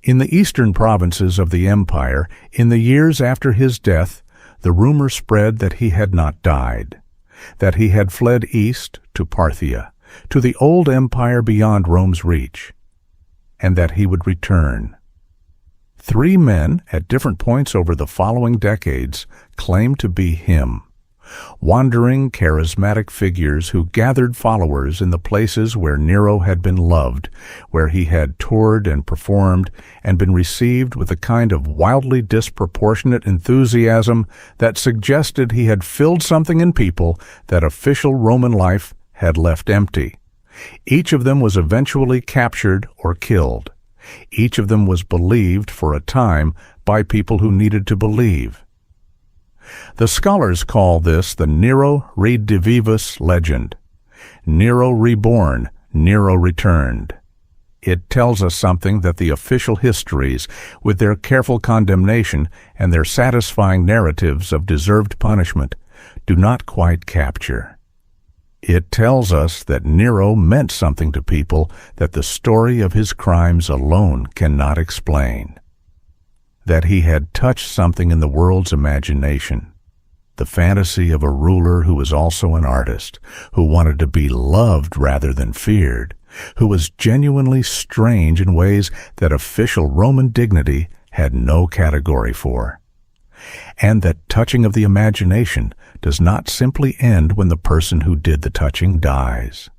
In the eastern provinces of the empire, in the years after his death, the rumor spread that he had not died, that he had fled east to Parthia, to the old empire beyond Rome's reach, and that he would return. 3 men at different points over the following decades claimed to be him. Wandering, charismatic figures who gathered followers in the places where Nero had been loved, where he had toured and performed and been received with a kind of wildly disproportionate enthusiasm that suggested he had filled something in people that official Roman life had left empty. Each of them was eventually captured or killed. Each of them was believed for a time by people who needed to believe. The scholars call this the Nero redivivus legend. Nero reborn, Nero returned. It tells us something that the official histories, with their careful condemnation and their satisfying narratives of deserved punishment, do not quite capture. It tells us that Nero meant something to people that the story of his crimes alone cannot explain. That he had touched something in the world's imagination, the fantasy of a ruler who was also an artist, who wanted to be loved rather than feared, who was genuinely strange in ways that official Roman dignity had no category for. And that touching of the imagination does not simply end when the person who did the touching dies.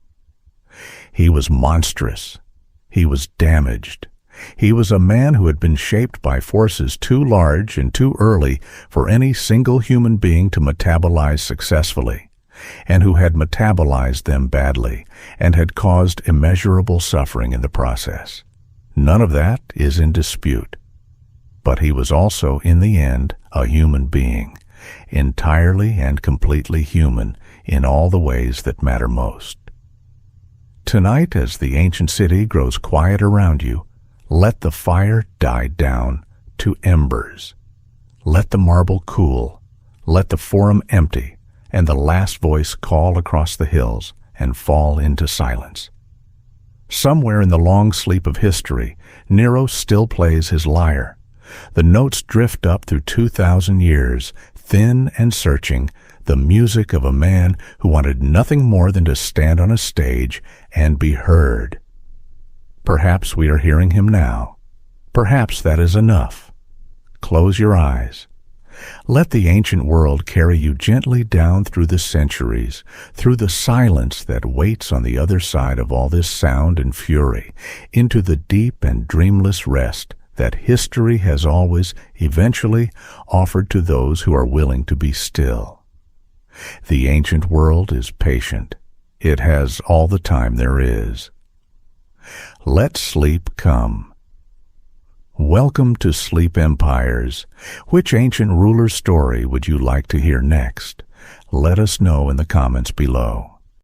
He was monstrous. He was damaged. He was a man who had been shaped by forces too large and too early for any single human being to metabolize successfully. and who had metabolized them badly and had caused immeasurable suffering in the process. None of that is in dispute. But he was also, in the end, a human being, entirely and completely human in all the ways that matter most. Tonight, as the ancient city grows quiet around you, let the fire die down to embers. Let the marble cool, let the forum empty, and the last voice call across the hills and fall into silence. Somewhere in the long sleep of history, Nero still plays his lyre. The notes drift up through 2,000 years, thin and searching, the music of a man who wanted nothing more than to stand on a stage and be heard. Perhaps we are hearing him now. Perhaps that is enough. Close your eyes. Let the ancient world carry you gently down through the centuries, through the silence that waits on the other side of all this sound and fury, into the deep and dreamless rest that history has always, eventually, offered to those who are willing to be still. The ancient world is patient. It has all the time there is. Let sleep come. Welcome to Sleep Empires. Which ancient ruler's story would you like to hear next? Let us know in the comments below.